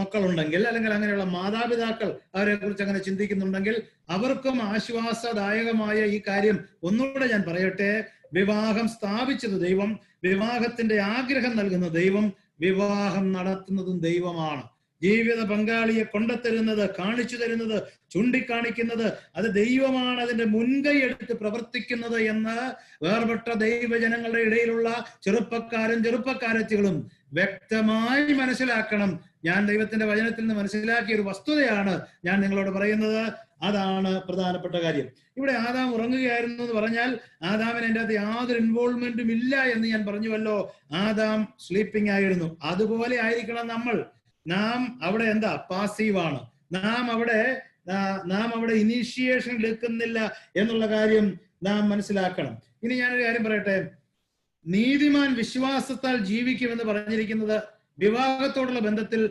മക്കളുണ്ടെങ്കിൽ, അല്ലെങ്കിൽ അങ്ങനെയുള്ള മാതാപിതാക്കൾ അവരെ കുറിച്ച് അങ്ങനെ ചിന്തിക്കുന്നുണ്ടെങ്കിൽ, അവർക്കും ആശ്വാസദായകമായ ഈ കാര്യം ഒന്നുകൂടെ ഞാൻ പറയട്ടെ. വിവാഹം സ്ഥാപിച്ചത് ദൈവം, വിവാഹത്തിന്റെ ആഗ്രഹം നൽകുന്ന ദൈവം, വിവാഹം നടത്തുന്നതും ദൈവമാണ്. ജീവിത പങ്കാളിയെ കൊണ്ടുത്തരുന്നത്, കാണിച്ചു തരുന്നത്, ചൂണ്ടിക്കാണിക്കുന്നത് അത് ദൈവമാണ്. അതിന്റെ മുൻകൈ എടുത്ത് പ്രവർത്തിക്കുന്നത് എന്ന് വേർപെട്ട ദൈവജനങ്ങളുടെ ഇടയിലുള്ള ചെറുപ്പക്കാരത്തികളും വ്യക്തമായി മനസ്സിലാക്കണം. ഞാൻ ദൈവത്തിന്റെ വചനത്തിൽ നിന്ന് മനസ്സിലാക്കിയ ഒരു വസ്തുതയാണ് ഞാൻ നിങ്ങളോട് പറയുന്നത്. അതാണ് പ്രധാനപ്പെട്ട കാര്യം. ഇവിടെ ആദാം ഉറങ്ങുകയായിരുന്നു എന്ന് പറഞ്ഞാൽ ആദാമിന് എൻ്റെ അകത്ത് യാതൊരു ഇൻവോൾവ്മെന്റും ഇല്ല എന്ന് ഞാൻ പറഞ്ഞുവല്ലോ. ആദാം സ്ലീപ്പിംഗ് ആയിരുന്നു. അതുപോലെ ആയിരിക്കണം നമ്മൾ. നാം അവിടെ എന്താ? പാസീവാണ്. നാം അവിടെ ഇനീഷ്യേഷൻ എടുക്കുന്നില്ല എന്നുള്ള കാര്യം നാം മനസ്സിലാക്കണം. ഇനി ഞാനൊരു കാര്യം പറയട്ടെ. നീതിമാൻ വിശ്വാസത്താൽ ജീവിക്കുമെന്ന് പറഞ്ഞിരിക്കുന്നത് വിവാഹത്തോടുള്ള ബന്ധത്തിൽ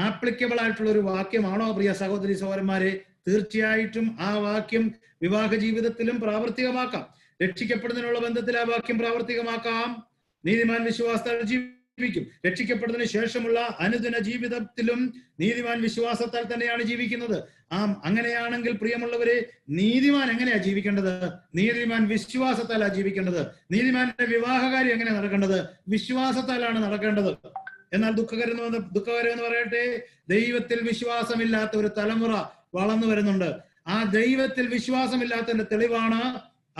ആപ്ലിക്കബിൾ ആയിട്ടുള്ള ഒരു വാക്യമാണോ പ്രിയ സഹോദരി സഹോദരന്മാരെ? തീർച്ചയായിട്ടും ആ വാക്യം വിവാഹ ജീവിതത്തിലും പ്രാവർത്തികമാക്കാം. രക്ഷിക്കപ്പെടുന്നതിനുള്ള ബന്ധത്തിൽ ആ വാക്യം പ്രാവർത്തികമാക്കാം. നീതിമാൻ വിശ്വാസത്താൽ ജീവിക്കും. രക്ഷിക്കപ്പെടുന്നതിന് ശേഷമുള്ള അനുദിന ജീവിതത്തിലും നീതിമാൻ വിശ്വാസത്താൽ തന്നെയാണ് ജീവിക്കുന്നത്. അങ്ങനെയാണെങ്കിൽ പ്രിയമുള്ളവരെ, നീതിമാൻ എങ്ങനെയാ ജീവിക്കേണ്ടത്? നീതിമാൻ വിശ്വാസത്താലാ ജീവിക്കേണ്ടത്. നീതിമാന്റെ വിവാഹകാര്യം എങ്ങനെയാ നടക്കേണ്ടത്? വിശ്വാസത്താലാണ് നടക്കേണ്ടത്. എന്നാൽ ദുഃഖകരം എന്ന് പറയട്ടെ, ദൈവത്തിൽ വിശ്വാസമില്ലാത്ത ഒരു തലമുറ വളർന്നു വരുന്നുണ്ട്. ആ ദൈവത്തിൽ വിശ്വാസമില്ലാത്തതിന്റെ തെളിവാണ്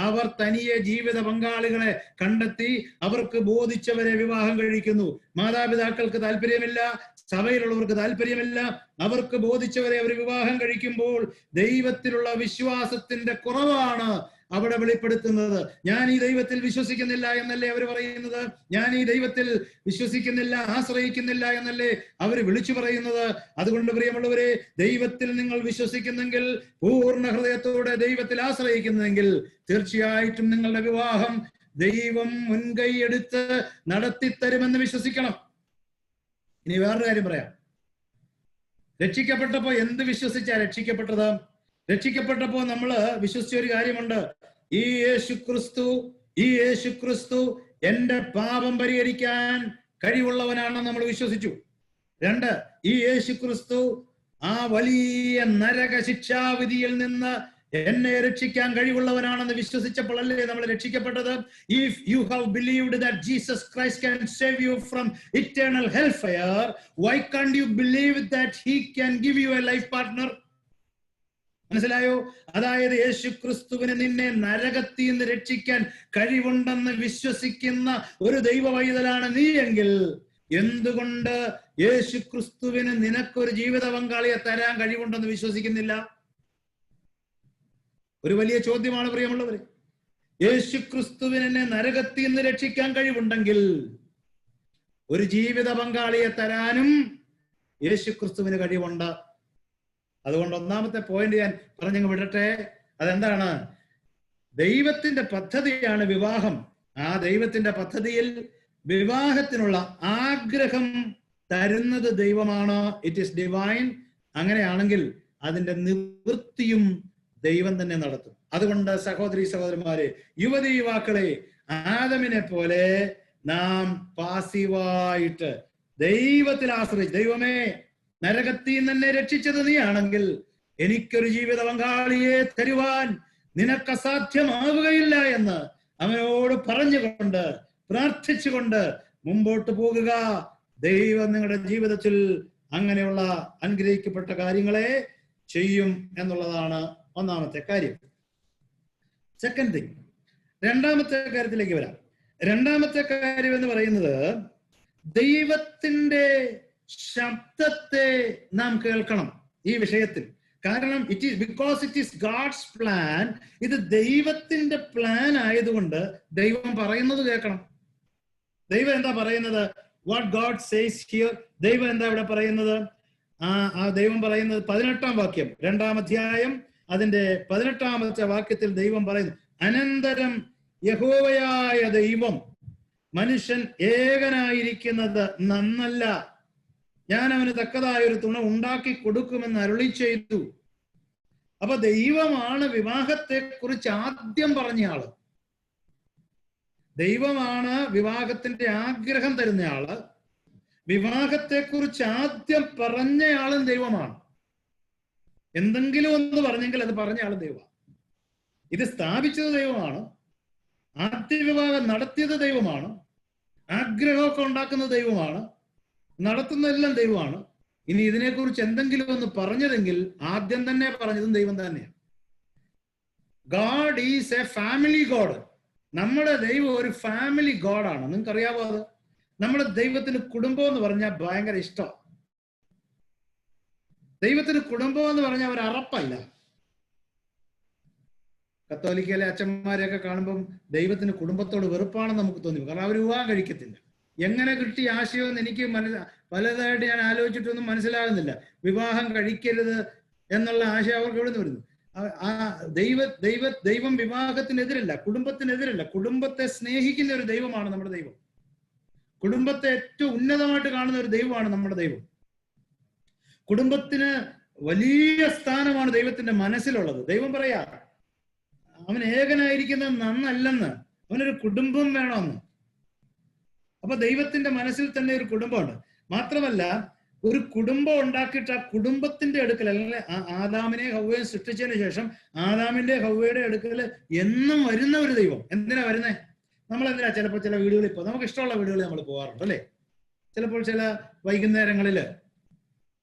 അവർ തനിയെ ജീവിത പങ്കാളികളെ കണ്ടെത്തി അവർക്ക് ബോധിച്ചവരെ വിവാഹം കഴിക്കുന്നു. മാതാപിതാക്കൾക്ക് താല്പര്യമില്ല, സഭയിലുള്ളവർക്ക് താല്പര്യമില്ല, അവർക്ക് ബോധിച്ചവരെ അവർ വിവാഹം കഴിക്കുമ്പോൾ ദൈവത്തിലുള്ള വിശ്വാസത്തിന്റെ കുറവാണ് അവിടെ വെളിപ്പെടുത്തുന്നത്. ഞാൻ ഈ ദൈവത്തിൽ വിശ്വസിക്കുന്നില്ല എന്നല്ലേ അവർ പറയുന്നത്. ഞാൻ ഈ ദൈവത്തിൽ വിശ്വസിക്കുന്നില്ല, ആശ്രയിക്കുന്നില്ല എന്നല്ലേ അവർ വിളിച്ചു പറയുന്നത്. അതുകൊണ്ട് പ്രിയമുള്ളവരെ, ദൈവത്തിൽ നിങ്ങൾ വിശ്വസിക്കുന്നെങ്കിൽ, പൂർണ്ണ ഹൃദയത്തോടെ ദൈവത്തിൽ ആശ്രയിക്കുന്നെങ്കിൽ, തീർച്ചയായിട്ടും നിങ്ങളുടെ വിവാഹം ദൈവം മുൻകൈ എടുത്ത് നടത്തിത്തരുമെന്ന് വിശ്വസിക്കണം. ഇനി വേറൊരു കാര്യം പറയാം. രക്ഷിക്കപ്പെട്ടപ്പോ എന്ത് വിശ്വസിച്ചാ രക്ഷിക്കപ്പെട്ടത്? രക്ഷിക്കപ്പെട്ടപ്പോ നമ്മള് വിശ്വസിച്ച ഒരു കാര്യമുണ്ട്. ഈ യേശു ക്രിസ്തു എന്റെ പാപം പരിഹരിക്കാൻ കഴിവുള്ളവനാണെന്ന് നമ്മൾ വിശ്വസിച്ചു. 2, ഈ യേശു ക്രിസ്തു ആ വലിയ നരക ശിക്ഷാവിധിയിൽ നിന്ന് എന്നെ രക്ഷിക്കാൻ കഴിവുള്ളവനാണെന്ന് വിശ്വസിച്ചപ്പോഴല്ലേ നമ്മൾ രക്ഷിക്കപ്പെട്ടത്. If you have believed that Jesus Christ can save you from eternal hellfire, why can't you believe that he can give you a life partner? മനസ്സിലായോ? അതായത് യേശു ക്രിസ്തുവിന് നിന്നെ നരകത്തിൽ നിന്ന് രക്ഷിക്കാൻ കഴിവുണ്ടെന്ന് വിശ്വസിക്കുന്ന ഒരു ദൈവ പൈതലാണ് നീ എങ്കിൽ, എന്തുകൊണ്ട് യേശു ക്രിസ്തുവിന് നിനക്കൊരു ജീവിത പങ്കാളിയെ തരാൻ കഴിവുണ്ടെന്ന് വിശ്വസിക്കുന്നില്ല? ഒരു വലിയ ചോദ്യമാണ് പ്രിയമുള്ളവരെ. യേശു ക്രിസ്തുവിനെ നരകത്തിൽ നിന്ന് രക്ഷിക്കാൻ കഴിവുണ്ടെങ്കിൽ ഒരു ജീവിത പങ്കാളിയെ തരാനും യേശു ക്രിസ്തുവിന് കഴിവുണ്ട്. അതുകൊണ്ട് ഒന്നാമത്തെ പോയിന്റ് ഞാൻ പറഞ്ഞങ്ങ് വിടട്ടെ. അതെന്താണ്? ദൈവത്തിന്റെ പദ്ധതിയാണ് വിവാഹം. ആ ദൈവത്തിന്റെ പദ്ധതിയിൽ വിവാഹത്തിനുള്ള ആഗ്രഹം തരുന്നത് ദൈവമാണ്. It is divine. അങ്ങനെയാണെങ്കിൽ അതിന്റെ നിവൃത്തിയും ദൈവം തന്നെ നടത്തും. അതുകൊണ്ട് സഹോദരി സഹോദരന്മാരെ, യുവതി യുവാക്കളെ, ആദമിനെ പോലെ നാം പാസീവായിട്ട് ദൈവത്തിൽ ആശ്രയിച്ച്, ദൈവമേ നരകത്തിൽ തന്നെ രക്ഷിച്ചത് നീ ആണെങ്കിൽ എനിക്കൊരു ജീവിത പങ്കാളിയെ തരുവാൻ നിനക്ക് അസാധ്യമാവുകയില്ല എന്ന് അവനോട് പറഞ്ഞുകൊണ്ട് പ്രാർത്ഥിച്ചുകൊണ്ട് മുമ്പോട്ട് പോകുക. ദൈവം നിങ്ങളുടെ ജീവിതത്തിൽ അങ്ങനെയുള്ള അനുഗ്രഹിക്കപ്പെട്ട കാര്യങ്ങളെ ചെയ്യും എന്നുള്ളതാണ് ഒന്നാമത്തെ കാര്യം. സെക്കൻഡ് തിങ്, രണ്ടാമത്തെ കാര്യത്തിലേക്ക് വരാം. രണ്ടാമത്തെ കാര്യം എന്ന് പറയുന്നത് ദൈവത്തിന്റെ ശബ്ദത്തെ നാം കേൾക്കണം ഈ വിഷയത്തിൽ. കാരണം because it is God's plan. ഇത് ദൈവത്തിന്റെ പ്ലാൻ ആയതുകൊണ്ട് ദൈവം പറയുന്നത് കേൾക്കണം. ദൈവം എന്താ പറയുന്നത്? What God says here. ദൈവം എന്താ ഇവിടെ പറയുന്നത്? ആ ദൈവം പറയുന്നത് 18-ാം വാക്യം, 2-ാം അധ്യായം അതിന്റെ 18-ാമത്തെ വാക്യത്തിൽ ദൈവം പറയുന്നു, അനന്തരം യഹോവയായ ദൈവം മനുഷ്യൻ ഏകനായിരിക്കുന്നത് നന്നല്ല, ഞാൻ അവന് തക്കതായ ഒരു തുണ ഉണ്ടാക്കി കൊടുക്കുമെന്ന് അരുളി ചെയ്തു. അപ്പൊ ദൈവമാണ് വിവാഹത്തെ കുറിച്ച് ആദ്യം പറഞ്ഞയാള്. ദൈവമാണ് വിവാഹത്തിന്റെ ആഗ്രഹം തരുന്നയാള്. വിവാഹത്തെ കുറിച്ച് ആദ്യം പറഞ്ഞയാളും ദൈവമാണ്. എന്തെങ്കിലും ഒന്ന് പറഞ്ഞെങ്കിൽ അത് പറഞ്ഞയാളും ദൈവമാണ്. ഇത് സ്ഥാപിച്ചത് ദൈവമാണ്. ആദ്യ വിവാഹം നടത്തിയത് ദൈവമാണ്. ആഗ്രഹമൊക്കെ ഉണ്ടാക്കുന്നത് ദൈവമാണ്. നടത്തുന്നതെല്ലാം ദൈവമാണ്. ഇനി ഇതിനെക്കുറിച്ച് എന്തെങ്കിലും ഒന്ന് പറഞ്ഞതെങ്കിൽ ആദ്യം തന്നെ പറഞ്ഞതും ദൈവം തന്നെയാണ്. God is a family God. നമ്മുടെ ദൈവം ഒരു ഫാമിലി ഗോഡാണ്. നിങ്ങൾക്ക് അറിയാവോ അത്? നമ്മുടെ ദൈവത്തിന് കുടുംബം എന്ന് പറഞ്ഞാൽ ഭയങ്കര ഇഷ്ടമാണ്. ദൈവത്തിന് കുടുംബം എന്ന് പറഞ്ഞാൽ ഒരു അറപ്പല്ല. കത്തോലിക്കയിലെ അച്ഛന്മാരെയൊക്കെ കാണുമ്പം ദൈവത്തിന് കുടുംബത്തോട് വെറുപ്പാണെന്ന് നമുക്ക് തോന്നി. കാരണം അവർ വിവാഹം കഴിക്കത്തില്ല. എങ്ങനെ കിട്ടിയ ആശയമെന്ന് എനിക്ക് പലതായിട്ട് ഞാൻ ആലോചിച്ചിട്ടൊന്നും മനസ്സിലാകുന്നില്ല. വിവാഹം കഴിക്കരുത് എന്നുള്ള ആശയം അവർക്ക് എവിടെ നിന്ന് വരുന്നു? ദൈവം വിവാഹത്തിനെതിരല്ല, കുടുംബത്തിനെതിരല്ല. കുടുംബത്തെ സ്നേഹിക്കുന്ന ഒരു ദൈവമാണ് നമ്മുടെ ദൈവം. കുടുംബത്തെ ഏറ്റവും ഉന്നതമായിട്ട് കാണുന്ന ഒരു ദൈവമാണ് നമ്മുടെ ദൈവം. കുടുംബത്തിന് വലിയ സ്ഥാനമാണ് ദൈവത്തിന്റെ മനസ്സിലുള്ളത്. ദൈവം പറയാ അവൻ ഏകനായിരിക്കുന്നത് നന്നല്ലെന്ന്, അവനൊരു കുടുംബം വേണമെന്ന്. അപ്പൊ ദൈവത്തിന്റെ മനസ്സിൽ തന്നെ ഒരു കുടുംബമുണ്ട്. മാത്രമല്ല ഒരു കുടുംബം ഉണ്ടാക്കിയിട്ട് ആ കുടുംബത്തിന്റെ അടുക്കൽ, അല്ലെങ്കിൽ ആദാമിനെ ഹവ്വയും സൃഷ്ടിച്ചതിന് ശേഷം ആദാമിന്റെ ഹവ്വയുടെ അടുക്കൽ എന്നും വരുന്ന ഒരു ദൈവം. എന്തിനാ വരുന്നേ? നമ്മളെന്തിനാ ചിലപ്പോൾ ചില വീടുകളിൽ, ഇപ്പോൾ നമുക്ക് ഇഷ്ടമുള്ള വീടുകളിൽ നമ്മൾ പോകാറുണ്ട് അല്ലേ? ചിലപ്പോൾ ചില വൈകുന്നേരങ്ങളിൽ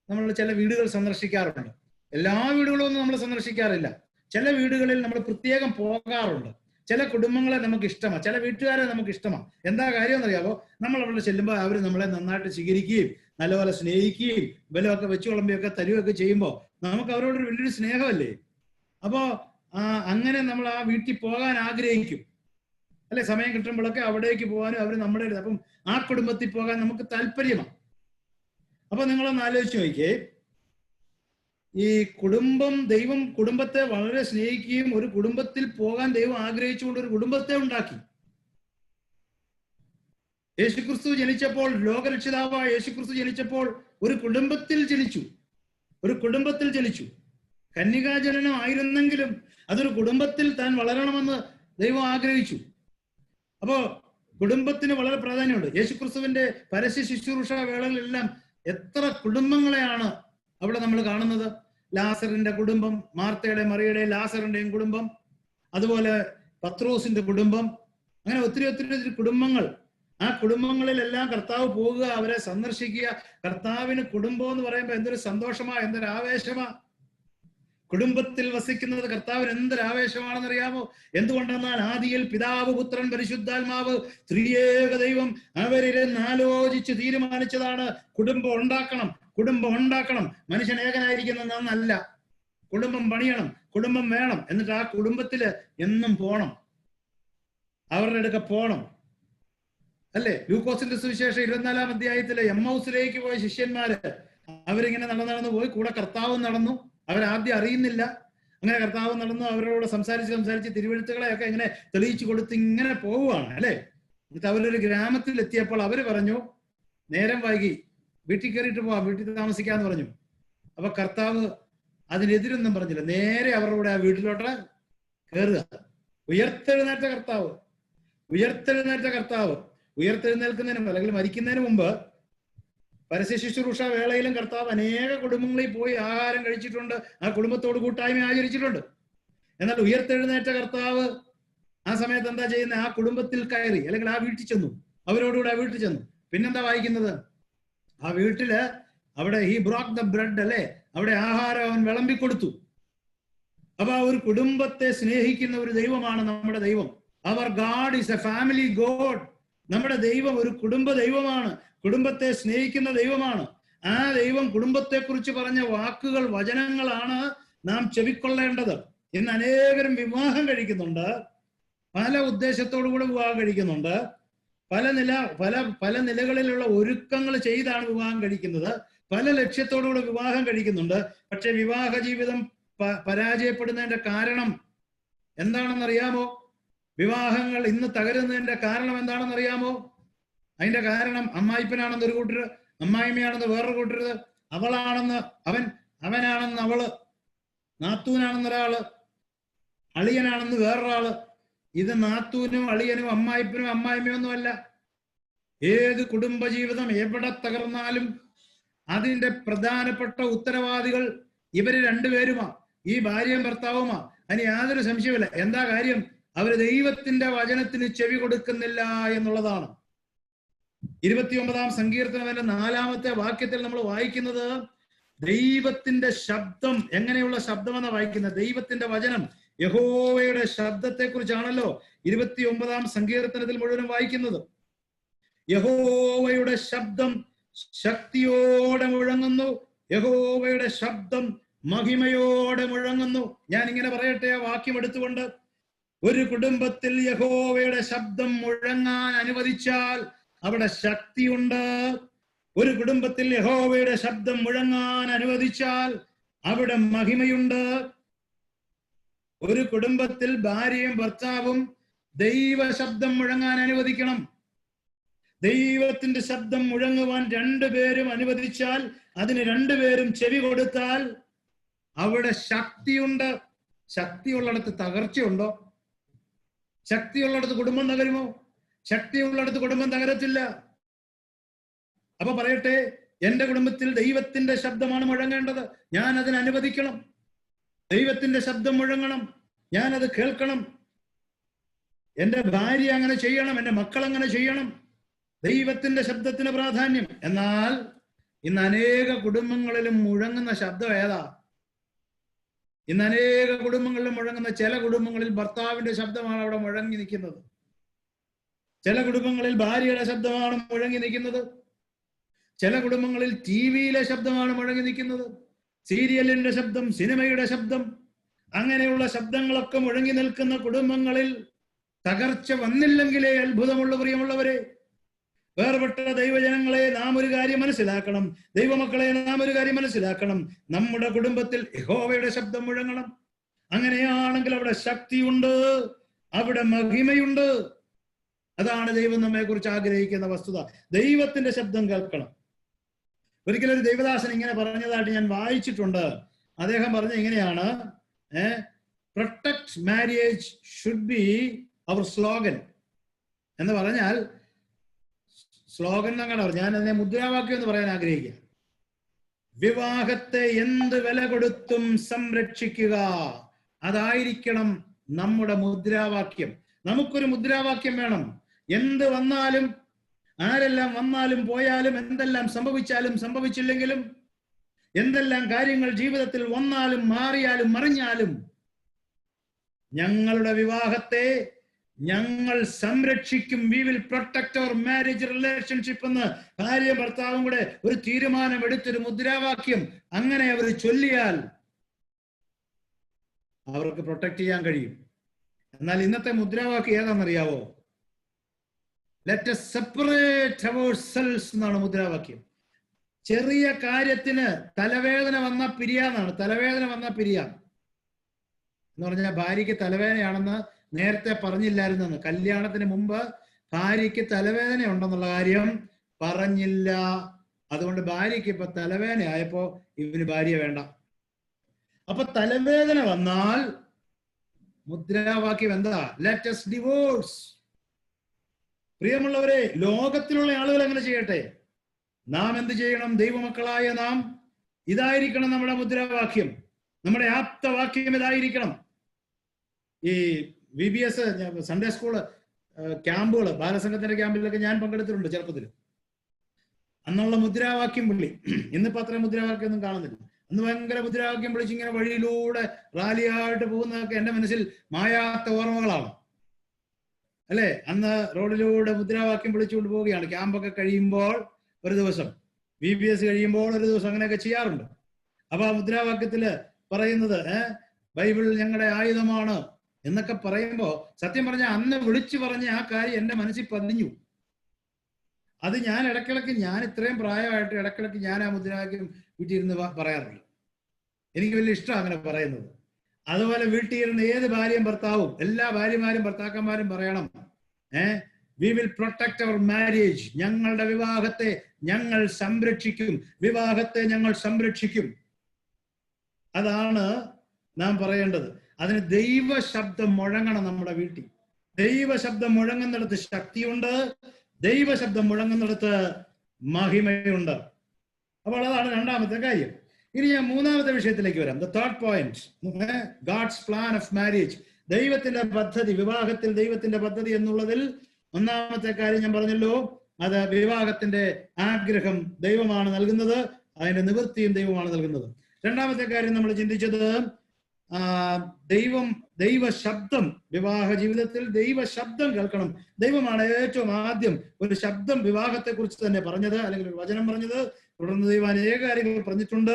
നമ്മൾ ചില വീടുകൾ സന്ദർശിക്കാറുണ്ട്. എല്ലാ വീടുകളും ഒന്നും നമ്മൾ സന്ദർശിക്കാറില്ല. ചില വീടുകളിൽ നമ്മൾ പ്രത്യേകം പോകാറുണ്ട്. ചില കുടുംബങ്ങളെ നമുക്ക് ഇഷ്ടമാണ്, ചില വീട്ടുകാരെ നമുക്ക് ഇഷ്ടമാണ്. എന്താ കാര്യം എന്നറിയാമോ? നമ്മൾ അവിടെ ചെല്ലുമ്പോൾ അവർ നമ്മളെ നന്നായിട്ട് സ്വീകരിക്കുകയും നല്ലപോലെ സ്നേഹിക്കുകയും ബലമൊക്കെ വെച്ചു വിളമ്പിയൊക്കെ തരുകയൊക്കെ ചെയ്യുമ്പോൾ നമുക്ക് അവരോടൊരു വലിയൊരു സ്നേഹമല്ലേ? അപ്പോ അങ്ങനെ നമ്മൾ ആ വീട്ടിൽ പോകാൻ ആഗ്രഹിക്കും അല്ലെ? സമയം കിട്ടുമ്പോഴൊക്കെ അവിടേക്ക് പോകാനും അവർ നമ്മുടെ, അപ്പം ആ കുടുംബത്തിൽ പോകാൻ നമുക്ക് താല്പര്യമാണ്. അപ്പൊ നിങ്ങളൊന്ന് ആലോചിച്ച് നോക്കിയേ, ഈ കുടുംബം, ദൈവം കുടുംബത്തെ വളരെ സ്നേഹിക്കുകയും ഒരു കുടുംബത്തിൽ പോകാൻ ദൈവം ആഗ്രഹിച്ചുകൊണ്ട് ഒരു കുടുംബത്തെ ഉണ്ടാക്കി. യേശുക്രിസ്തു ജനിച്ചപ്പോൾ, ലോകരക്ഷിതാവായ യേശുക്രിസ്തു ജനിച്ചപ്പോൾ ഒരു കുടുംബത്തിൽ ജനിച്ചു. ഒരു കുടുംബത്തിൽ ജനിച്ചു. കന്യകാജനനം ആയിരുന്നെങ്കിലും അതൊരു കുടുംബത്തിൽ താൻ വളരണമെന്ന് ദൈവം ആഗ്രഹിച്ചു. അപ്പോ കുടുംബത്തിന് വളരെ പ്രാധാന്യമുണ്ട്. യേശുക്രിസ്തുവിന്റെ പരസ്യ ശുശ്രൂഷ വേളകളിലെല്ലാം എത്ര കുടുംബങ്ങളെയാണ് അവിടെ നമ്മൾ കാണുന്നത്. ലാസറിന്റെ കുടുംബം, മാർത്തയുടെ മറിയുടെ ലാസറിന്റെയും കുടുംബം, അതുപോലെ പത്രോസിന്റെ കുടുംബം, അങ്ങനെ ഒത്തിരി ഒത്തിരി കുടുംബങ്ങൾ. ആ കുടുംബങ്ങളിലെല്ലാം കർത്താവ് പോകുക, അവരെ സന്ദർശിക്കുക. കർത്താവിന് കുടുംബം എന്ന് പറയുമ്പോൾ എന്തൊരു സന്തോഷമാ, എന്തൊരു ആവേശമാ. കുടുംബത്തിൽ വസിക്കുന്നത് കർത്താവിന് എന്തൊരു ആവേശമാണെന്നറിയാമോ? എന്തുകൊണ്ടെന്നാൽ ആദിയിൽ പിതാവ്, പുത്രൻ, പരിശുദ്ധാത്മാവ്, ത്രിയേക ദൈവം അവരിരുന്ന് ആലോചിച്ച് തീരുമാനിച്ചതാണ് കുടുംബം ഉണ്ടാക്കണം, കുടുംബം ഉണ്ടാക്കണം. മനുഷ്യൻ ഏകനായിരിക്കുന്നതെന്നല്ല. കുടുംബം പണിയണം, കുടുംബം വേണം, എന്നിട്ട് ആ കുടുംബത്തില് എന്നും പോണം, അവരുടെ അടുക്ക പോണം. അല്ലേ? ലൂക്കോസിന്റെ സുവിശേഷം 24-ാം അധ്യായത്തില് എമ്മൗസിലേക്ക് പോയ ശിഷ്യന്മാര് അവരിങ്ങനെ നടന്നു പോയി, കൂടെ കർത്താവും നടന്നു. അവരാദ്യം അറിയുന്നില്ല. അങ്ങനെ കർത്താവ് നടന്നു, അവരോട് സംസാരിച്ച് തിരുവെഴുത്തുകളെയൊക്കെ ഇങ്ങനെ തെളിയിച്ചു കൊടുത്ത് ഇങ്ങനെ പോവുകയാണ്. അല്ലെ? എന്നിട്ട് അവരൊരു ഗ്രാമത്തിൽ എത്തിയപ്പോൾ അവര് പറഞ്ഞു, നേരം വൈകി, വീട്ടിൽ കയറിയിട്ട് പോവാം, വീട്ടിൽ താമസിക്കാന്ന് പറഞ്ഞു. അപ്പൊ കർത്താവ് അതിനെതിരൊന്നും പറഞ്ഞില്ല, നേരെ അവരുടെ കൂടെ ആ വീട്ടിലോട്ട് കയറുക. ഉയർത്തെഴുന്നേറ്റ കർത്താവ് ഉയർത്തെഴുന്നേൽക്കുന്നതിനും അല്ലെങ്കിൽ മരിക്കുന്നതിന് മുമ്പ് പരസ്യ ശുശ്രൂഷ വേളയിലും കർത്താവ് അനേക കുടുംബങ്ങളിൽ പോയി ആഹാരം കഴിച്ചിട്ടുണ്ട്, ആ കുടുംബത്തോട് കൂട്ടായ്മ ആചരിച്ചിട്ടുണ്ട്. എന്നാൽ ഉയർത്തെഴുന്നേറ്റ കർത്താവ് ആ സമയത്ത് എന്താ ചെയ്യുന്നത്? ആ കുടുംബത്തിൽ കയറി, അല്ലെങ്കിൽ ആ വീട്ടിൽ ചെന്നു, അവരോടുകൂടെ ആ വീട്ടിൽ ചെന്നു. പിന്നെന്താ വായിക്കുന്നത്? ആ വീട്ടില് അവിടെ ഹി ബ്രോക്ക് ദ ബ്രെഡ്, അല്ലെ? അവിടെ ആഹാരം അവൻ വിളമ്പിക്കൊടുത്തു. അപ്പൊ ആ ഒരു കുടുംബത്തെ സ്നേഹിക്കുന്ന ഒരു ദൈവമാണ് നമ്മുടെ ദൈവം. അവർ God is a family God. നമ്മുടെ ദൈവം ഒരു കുടുംബ ദൈവമാണ്, കുടുംബത്തെ സ്നേഹിക്കുന്ന ദൈവമാണ്. ആ ദൈവം കുടുംബത്തെ കുറിച്ച് പറഞ്ഞ വാക്കുകൾ, വചനങ്ങളാണ് നാം ചെവിക്കൊള്ളേണ്ടത്. ഇന്ന് അനേകരും വിവാഹം കഴിക്കുന്നുണ്ട്, പല ഉദ്ദേശത്തോടുകൂടെ വിവാഹം കഴിക്കുന്നുണ്ട്, പല നിലകളിലുള്ള ഒരുക്കങ്ങൾ ചെയ്താണ് വിവാഹം കഴിക്കുന്നത്, പല ലക്ഷ്യത്തോടുകൂടെ വിവാഹം കഴിക്കുന്നുണ്ട്. പക്ഷെ വിവാഹ ജീവിതം പരാജയപ്പെടുന്നതിന്റെ കാരണം എന്താണെന്നറിയാമോ? വിവാഹങ്ങൾ ഇന്ന് തകരുന്നതിന്റെ കാരണം എന്താണെന്നറിയാമോ? അതിന്റെ കാരണം അമ്മായിപ്പനാണെന്ന് ഒരു കൂട്ടര്, അമ്മായിമ്മയാണെന്ന് വേറൊരു കൂട്ടര്, അവളാണെന്ന് അവനാണെന്ന് അവള്, നാത്തൂനാണെന്നൊരാള്, അളിയനാണെന്ന് വേറൊരാള്. ഇത് നാത്തൂനും അളിയനും അമ്മായിപ്പനും അമ്മായിമ്മയൊന്നും അല്ല. ഏത് കുടുംബജീവിതം എവിടെ തകർന്നാലും അതിന്റെ പ്രധാനപ്പെട്ട ഉത്തരവാദികൾ ഇവര് രണ്ടുപേരുമാ, ഈ ഭാര്യയും ഭർത്താവുമാ. അതിന് യാതൊരു സംശയമില്ല. എന്താ കാര്യം? അവര് ദൈവത്തിന്റെ വചനത്തിന് ചെവി കൊടുക്കുന്നില്ല എന്നുള്ളതാണ്. 29-ാം സങ്കീർത്തനത്തിന്റെ 4-ാമത്തെ വാക്യത്തിൽ നമ്മൾ വായിക്കുന്നത് ദൈവത്തിന്റെ ശബ്ദം. എങ്ങനെയുള്ള ശബ്ദമെന്നാണ് വായിക്കുന്നത്? ദൈവത്തിന്റെ വചനം, യഹോവയുടെ ശബ്ദത്തെ കുറിച്ചാണല്ലോ 29-ാം സങ്കീർത്തനത്തിൽ മുഴുവനും വായിക്കുന്നത്. യഹോവയുടെ ശബ്ദം ശക്തിയോടെ മുഴങ്ങുന്നു, യഹോവയുടെ ശബ്ദം മഹിമയോടെ മുഴങ്ങുന്നു. ഞാൻ ഇങ്ങനെ പറയട്ടെ ആ വാക്യം എടുത്തുകൊണ്ട്, ഒരു കുടുംബത്തിൽ യഹോവയുടെ ശബ്ദം മുഴങ്ങാൻ അനുവദിച്ചാൽ അവിടെ ശക്തിയുണ്ട്. ഒരു കുടുംബത്തിൽ യഹോവയുടെ ശബ്ദം മുഴങ്ങാൻ അനുവദിച്ചാൽ അവിടെ മഹിമയുണ്ട്. ഒരു കുടുംബത്തിൽ ഭാര്യയും ഭർത്താവും ദൈവ ശബ്ദം മുഴങ്ങാൻ അനുവദിക്കണം. ദൈവത്തിന്റെ ശബ്ദം മുഴങ്ങുവാൻ രണ്ടുപേരും അനുവദിച്ചാൽ, അതിന് രണ്ടുപേരും ചെവി കൊടുത്താൽ അവിടെ ശക്തിയുണ്ട്. ശക്തിയുള്ളിടത്ത് തകർച്ചയുണ്ടോ? ശക്തിയുള്ളിടത്ത് കുടുംബം തകരുമോ? ശക്തിയുള്ളിടത്ത് കുടുംബം തകരത്തില്ല. അപ്പൊ പറയട്ടെ, എന്റെ കുടുംബത്തിൽ ദൈവത്തിന്റെ ശബ്ദമാണ് മുഴങ്ങേണ്ടത്, ഞാൻ അതിന് അനുവദിക്കണം. ദൈവത്തിന്റെ ശബ്ദം മുഴങ്ങണം, ഞാൻ അത് കേൾക്കണം. എന്റെ ഭാര്യ അങ്ങനെ ചെയ്യണം, എന്റെ മക്കൾ അങ്ങനെ ചെയ്യണം. ദൈവത്തിന്റെ ശബ്ദത്തിന് പ്രാധാന്യം. എന്നാൽ ഇന്ന് അനേക കുടുംബങ്ങളിലും മുഴങ്ങുന്ന ശബ്ദം ഏതാ? ഇന്ന് അനേക കുടുംബങ്ങളിലും മുഴങ്ങുന്ന, ചില കുടുംബങ്ങളിൽ ഭർത്താവിന്റെ ശബ്ദമാണ് അവിടെ മുഴങ്ങി നിൽക്കുന്നത്, ചില കുടുംബങ്ങളിൽ ഭാര്യയുടെ ശബ്ദമാണ് മുഴങ്ങി നിൽക്കുന്നത്, ചില കുടുംബങ്ങളിൽ ടിവിയിലെ ശബ്ദമാണ് മുഴങ്ങി നിൽക്കുന്നത്, സീരിയലിന്റെ ശബ്ദം, സിനിമയുടെ ശബ്ദം, അങ്ങനെയുള്ള ശബ്ദങ്ങളൊക്കെ മുഴങ്ങി നിൽക്കുന്ന കുടുംബങ്ങളിൽ തകർച്ച വന്നില്ലെങ്കിലേ അത്ഭുതമുള്ള പ്രിയമുള്ളവരെ. വേർപെട്ട ദൈവജനങ്ങളെ നാം ഒരു കാര്യം മനസ്സിലാക്കണം, ദൈവമക്കളെ നാം ഒരു കാര്യം മനസ്സിലാക്കണം. നമ്മുടെ കുടുംബത്തിൽ യഹോവയുടെ ശബ്ദം മുഴങ്ങണം. അങ്ങനെയാണെങ്കിൽ അവിടെ ശക്തിയുണ്ട്, അവിടെ മഹിമയുണ്ട്. അതാണ് ദൈവം നമ്മെ കുറിച്ച് ആഗ്രഹിക്കുന്ന വസ്തുത. ദൈവത്തിന്റെ ശബ്ദം കേൾക്കണം. ഒരിക്കലും ഒരു ദൈവദാസൻ ഇങ്ങനെ പറഞ്ഞതായിട്ട് ഞാൻ വായിച്ചിട്ടുണ്ട്. അദ്ദേഹം പറഞ്ഞ ഇങ്ങനെയാണ്, protect marriage should be our slogan എന്ന് പറഞ്ഞാൽ, സ്ലോഗൻ എന്നങ്ങനെ പറഞ്ഞു, ഞാൻ അതിനെ മുദ്രാവാക്യം എന്ന് പറയാൻ ആഗ്രഹിക്കുക. വിവാഹത്തെ എന്ത് വില കൊടുത്തും സംരക്ഷിക്കുക, അതായിരിക്കണം നമ്മുടെ മുദ്രാവാക്യം. നമുക്കൊരു മുദ്രാവാക്യം വേണം. എന്ത് വന്നാലും, ആരെല്ലാം വന്നാലും പോയാലും, എന്തെല്ലാം സംഭവിച്ചാലും സംഭവിച്ചില്ലെങ്കിലും, എന്തെല്ലാം കാര്യങ്ങൾ ജീവിതത്തിൽ വന്നാലും മാറിയാലും മറിഞ്ഞാലും, ഞങ്ങളുടെ വിവാഹത്തെ ഞങ്ങൾ സംരക്ഷിക്കും. We will protect our marriage relationship എന്ന് ഭാര്യ ഭർത്താവും കൂടെ ഒരു തീരുമാനം എടുത്തൊരു മുദ്രാവാക്യം അങ്ങനെ അവർ ചൊല്ലിയാൽ അവർക്ക് പ്രൊട്ടക്ട് ചെയ്യാൻ കഴിയും. എന്നാൽ ഇന്നത്തെ മുദ്രാവാക്യം ഏതാണെന്നറിയാവോ? ലെറ്റ് us separate ourselves എന്നാണ് മുദ്രാവാക്യം. ചെറിയ കാര്യത്തിന് തലവേദന വന്ന പിരിയാന്നാണ്. തലവേദന വന്ന പിരിയാം എന്ന് പറഞ്ഞാൽ ഭാര്യയ്ക്ക് തലവേദനയാണെന്ന് നേരത്തെ പറഞ്ഞില്ലായിരുന്നെന്ന്. കല്യാണത്തിന് മുമ്പ് ഭാര്യയ്ക്ക് തലവേദന ഉണ്ടെന്നുള്ള കാര്യം പറഞ്ഞില്ല. അതുകൊണ്ട് ഭാര്യയ്ക്ക് ഇപ്പൊ തലവേദന ആയപ്പോ ഇവന് ഭാര്യ വേണ്ട. അപ്പൊ തലവേദന വന്നാൽ മുദ്രാവാക്യം എന്താ? Let us divorce. പ്രിയമുള്ളവരെ, ലോകത്തിലുള്ള ആളുകൾ അങ്ങനെ ചെയ്യട്ടെ, നാം എന്ത് ചെയ്യണം? ദൈവമക്കളായ നാം ഇതായിരിക്കണം നമ്മുടെ മുദ്രാവാക്യം, നമ്മുടെ ആപ്തവാക്യം ഇതായിരിക്കണം. ഈ VBS സൺഡേ സ്കൂള് ക്യാമ്പുകൾ, ബാലസംഘത്തിന്റെ ക്യാമ്പിലൊക്കെ ഞാൻ പങ്കെടുത്തിട്ടുണ്ട് ചെറുപ്പത്തിൽ. അന്നുള്ള മുദ്രാവാക്യം പുള്ളി, ഇന്നിപ്പോ അത്ര മുദ്രാവാക്യം ഒന്നും കാണുന്നില്ല. അന്ന് ഭയങ്കര മുദ്രാവാക്യം വിളിച്ച് ഇങ്ങനെ വഴിയിലൂടെ റാലിയായിട്ട് പോകുന്നതൊക്കെ എന്റെ മനസ്സിൽ മായാത്ത ഓർമ്മകളാണ്, അല്ലെ? അന്ന് റോഡിലൂടെ മുദ്രാവാക്യം വിളിച്ചുകൊണ്ട് പോവുകയാണ്. ക്യാമ്പൊക്കെ കഴിയുമ്പോൾ ഒരു ദിവസം, VBS കഴിയുമ്പോൾ ഒരു ദിവസം അങ്ങനെയൊക്കെ ചെയ്യാറുണ്ട്. അപ്പൊ ആ മുദ്രാവാക്യത്തില് പറയുന്നത് ബൈബിൾ ഞങ്ങളുടെ ആയുധമാണ് എന്നൊക്കെ പറയുമ്പോ സത്യം പറഞ്ഞ അന്ന് വിളിച്ചു പറഞ്ഞ ആ കാര്യം എന്റെ മനസ്സിൽ പതിഞ്ഞു. അത് ഞാൻ ഇടയ്ക്കിടയ്ക്ക്, ഞാൻ ഇത്രയും പ്രായമായിട്ട് ഇടയ്ക്കിടയ്ക്ക് ഞാൻ ആ മുദ്രാവാക്യം വീട്ടിൽ ഇരുന്ന് പറയാറുണ്ട്. എനിക്ക് വലിയ ഇഷ്ടമാണ് അങ്ങനെ പറയുന്നത്. അതുപോലെ വീട്ടിൽ ഇരുന്ന് ഏത് ഭാര്യയും ഭർത്താവും, എല്ലാ ഭാര്യമാരും ഭർത്താക്കന്മാരും പറയണം, we will protect our marriage. ഞങ്ങളുടെ വിവാഹത്തെ ഞങ്ങൾ സംരക്ഷിക്കും, വിവാഹത്തെ ഞങ്ങൾ സംരക്ഷിക്കും. അതാണ് നാം പറയേണ്ടത്. അതിന് ദൈവ ശബ്ദം മുഴങ്ങണം നമ്മുടെ വീട്ടിൽ. ദൈവ ശബ്ദം മുഴങ്ങുന്നിടത്ത് ശക്തിയുണ്ട്, ദൈവ ശബ്ദം മുഴങ്ങുന്നിടത്ത് മഹിമയുണ്ട്. അപ്പോൾ അതാണ് രണ്ടാമത്തെ കാര്യം. ഇനി ഞാൻ മൂന്നാമത്തെ വിഷയത്തിലേക്ക് വരാം. The third point, God's plan of marriage. ദൈവത്തിന്റെ പദ്ധതി, വിവാഹത്തിൽ ദൈവത്തിന്റെ പദ്ധതി എന്നുള്ളതിൽ ഒന്നാമത്തെ കാര്യം ഞാൻ പറഞ്ഞല്ലോ, അത് വിവാഹത്തിന്റെ ആഗ്രഹം ദൈവമാണ് നൽകുന്നത്, അതിന്റെ നിവൃത്തിയും ദൈവമാണ് നൽകുന്നത്. രണ്ടാമത്തെ കാര്യം നമ്മൾ ചിന്തിച്ചത് ദൈവ ശബ്ദം. വിവാഹ ജീവിതത്തിൽ ദൈവ ശബ്ദം കേൾക്കണം. ദൈവമാണ് ഏറ്റവും ആദ്യം ഒരു ശബ്ദം വിവാഹത്തെ കുറിച്ച് തന്നെ പറഞ്ഞത്, അല്ലെങ്കിൽ ഒരു വചനം പറഞ്ഞത്. തുടർന്ന് ദൈവം അനേക കാര്യങ്ങൾ പറഞ്ഞിട്ടുണ്ട്.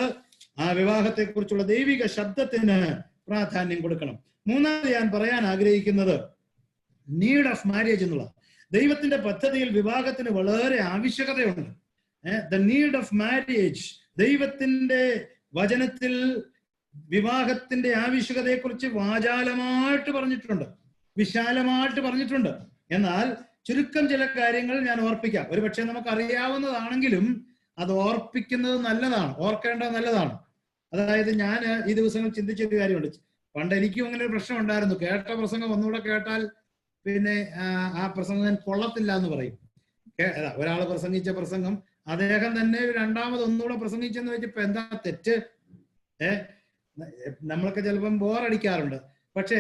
ആ വിവാഹത്തെ കുറിച്ചുള്ള ദൈവിക ശബ്ദത്തിന് പ്രാധാന്യം കൊടുക്കണം. മൂന്നാമത് ഞാൻ പറയാൻ ആഗ്രഹിക്കുന്നത് നീഡ് ഓഫ് മാരേജ് എന്നുള്ള. ദൈവത്തിന്റെ പദ്ധതിയിൽ വിവാഹത്തിന് വളരെ ആവശ്യകതയുണ്ട്. The need of marriage. ദൈവത്തിന്റെ വചനത്തിൽ വിവാഹത്തിന്റെ ആവശ്യകതയെ കുറിച്ച് വാചാലമായിട്ട് പറഞ്ഞിട്ടുണ്ട്, വിശാലമായിട്ട് പറഞ്ഞിട്ടുണ്ട്. എന്നാൽ ചുരുക്കം ചില കാര്യങ്ങൾ ഞാൻ ഓർപ്പിക്കാം. ഒരു പക്ഷെ നമുക്ക് അറിയാവുന്നതാണെങ്കിലും അത് ഓർപ്പിക്കുന്നത് നല്ലതാണ്, ഓർക്കേണ്ടത് നല്ലതാണ്. അതായത് ഞാൻ ഈ ദിവസങ്ങൾ ചിന്തിച്ചൊരു കാര്യമുണ്ട്. പണ്ട് എനിക്കും അങ്ങനെ ഒരു പ്രശ്നം ഉണ്ടായിരുന്നു. കേട്ട പ്രസംഗം ഒന്നുകൂടെ കേട്ടാൽ പിന്നെ ആ പ്രസംഗം കൊള്ളത്തില്ല എന്ന് പറയും. ഒരാൾ പ്രസംഗിച്ച പ്രസംഗം അദ്ദേഹം തന്നെ രണ്ടാമത് ഒന്നുകൂടെ പ്രസംഗിച്ചെന്ന് വെച്ചപ്പോ എന്താ തെറ്റ്? നമ്മളൊക്കെ ചിലപ്പം ബോറടിക്കാറുണ്ട്. പക്ഷേ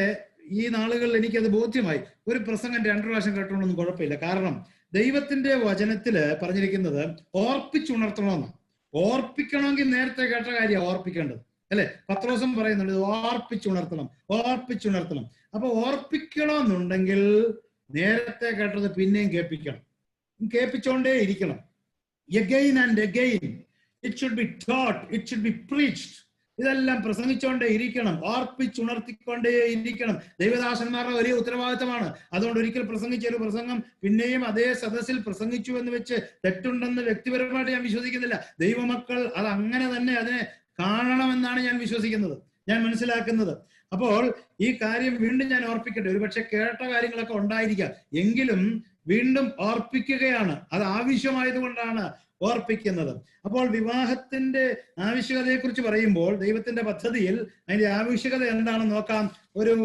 ഈ നാളുകളിൽ എനിക്കത് ബോധ്യമായി. ഒരു പ്രസംഗം 2 പ്രാവശ്യം കേട്ടോണ്ടൊന്നും കുഴപ്പമില്ല. കാരണം ദൈവത്തിന്റെ വചനത്തില് പറഞ്ഞിരിക്കുന്നത് ഓർപ്പിച്ചുണർത്തണമെന്ന്. ഓർപ്പിക്കണമെങ്കിൽ നേരത്തെ കേട്ട കാര്യം ഓർപ്പിക്കേണ്ടത്, അല്ലെ? പത്രോസും പറയുന്നുണ്ട് ഓർപ്പിച്ചുണർത്തണം, ഓർപ്പിച്ചുണർത്തണം. അപ്പൊ ഓർപ്പിക്കണമെന്നുണ്ടെങ്കിൽ നേരത്തെ കേട്ടത് പിന്നെയും കേൾപ്പിക്കണം, കേൾപ്പിച്ചോണ്ടേ ഇരിക്കണം. Again and again it should be taught, it should be preached. ഇതെല്ലാം പ്രസംഗിച്ചോണ്ടേ ഇരിക്കണം, ഓർപ്പിച്ചുണർത്തിക്കൊണ്ടേ ഇരിക്കണം. ദൈവദാസന്മാരുടെ വലിയ ഉത്തരവാദിത്തമാണ്. അതുകൊണ്ട് ഒരിക്കൽ പ്രസംഗിച്ച ഒരു പ്രസംഗം പിന്നെയും അതേ സദസ്സിൽ പ്രസംഗിച്ചു എന്ന് വെച്ച് തെറ്റുണ്ടെന്ന് വ്യക്തിപരമായിട്ട് ഞാൻ വിശ്വസിക്കുന്നില്ല. ദൈവമക്കൾ അത് അങ്ങനെ തന്നെ അതിനെ കാണണമെന്നാണ് ഞാൻ വിശ്വസിക്കുന്നത്, ഞാൻ മനസ്സിലാക്കുന്നത്. അപ്പോൾ ഈ കാര്യം വീണ്ടും ഞാൻ ഓർപ്പിക്കട്ടെ. ഒരുപക്ഷെ കേട്ട കാര്യങ്ങളൊക്കെ ഉണ്ടായിരിക്കാം, എങ്കിലും വീണ്ടും ഓർപ്പിക്കുകയാണ്. അത് ആവശ്യമായതുകൊണ്ടാണ് ഓർപ്പിക്കുന്നത്. അപ്പോൾ വിവാഹത്തിന്റെ ആവശ്യകതയെ കുറിച്ച് പറയുമ്പോൾ ദൈവത്തിന്റെ പദ്ധതിയിൽ അതിന്റെ ആവശ്യകത എന്താണെന്ന് നോക്കാം. ഒരു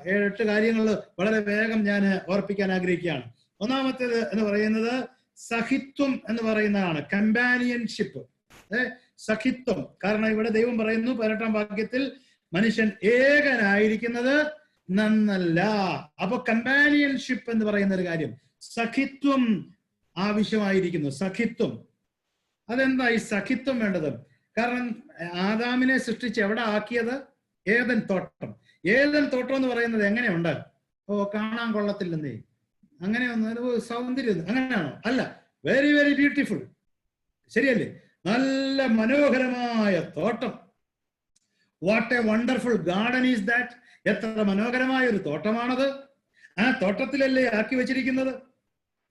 7-8 കാര്യങ്ങൾ വളരെ വേഗം ഞാൻ ഓർപ്പിക്കാൻ ആഗ്രഹിക്കുകയാണ്. ഒന്നാമത്തേത് എന്ന് പറയുന്നത് സഹിത്വം എന്ന് പറയുന്നതാണ്, കമ്പാനിയൻഷിപ്പ്. സഹിത്വം. കാരണം ഇവിടെ ദൈവം പറയുന്നു 18-ാം വാക്യത്തിൽ മനുഷ്യൻ ഏകനായിരിക്കുന്നത് നന്നല്ല. അപ്പൊ കമ്പാനിയൻഷിപ്പ് എന്ന് പറയുന്ന ഒരു കാര്യം, സഖിത്വം ആവശ്യമായിരിക്കുന്നു. സഖിത്വം. അതെന്താ ഈ സഖിത്വം വേണ്ടത്? കാരണം ആദാമിനെ സൃഷ്ടിച്ച് എവിടെ ആക്കിയത്? ഏദൻ തോട്ടം. ഏദൻ തോട്ടം എന്ന് പറയുന്നത് എങ്ങനെയുണ്ട്? കാണാൻ കൊള്ളത്തില്ലെന്നേ, അങ്ങനെയൊന്നും സൗന്ദര്യം അങ്ങനെയാണോ? അല്ല, വെരി വെരി ബ്യൂട്ടിഫുൾ, ശരിയല്ലേ? നല്ല മനോഹരമായ തോട്ടം. What A wonderful garden is that. എത്ര മനോഹരമായ ഒരു തോട്ടമാണത്. ആ തോട്ടത്തിലല്ലേ ആക്കി വെച്ചിരിക്കുന്നത്.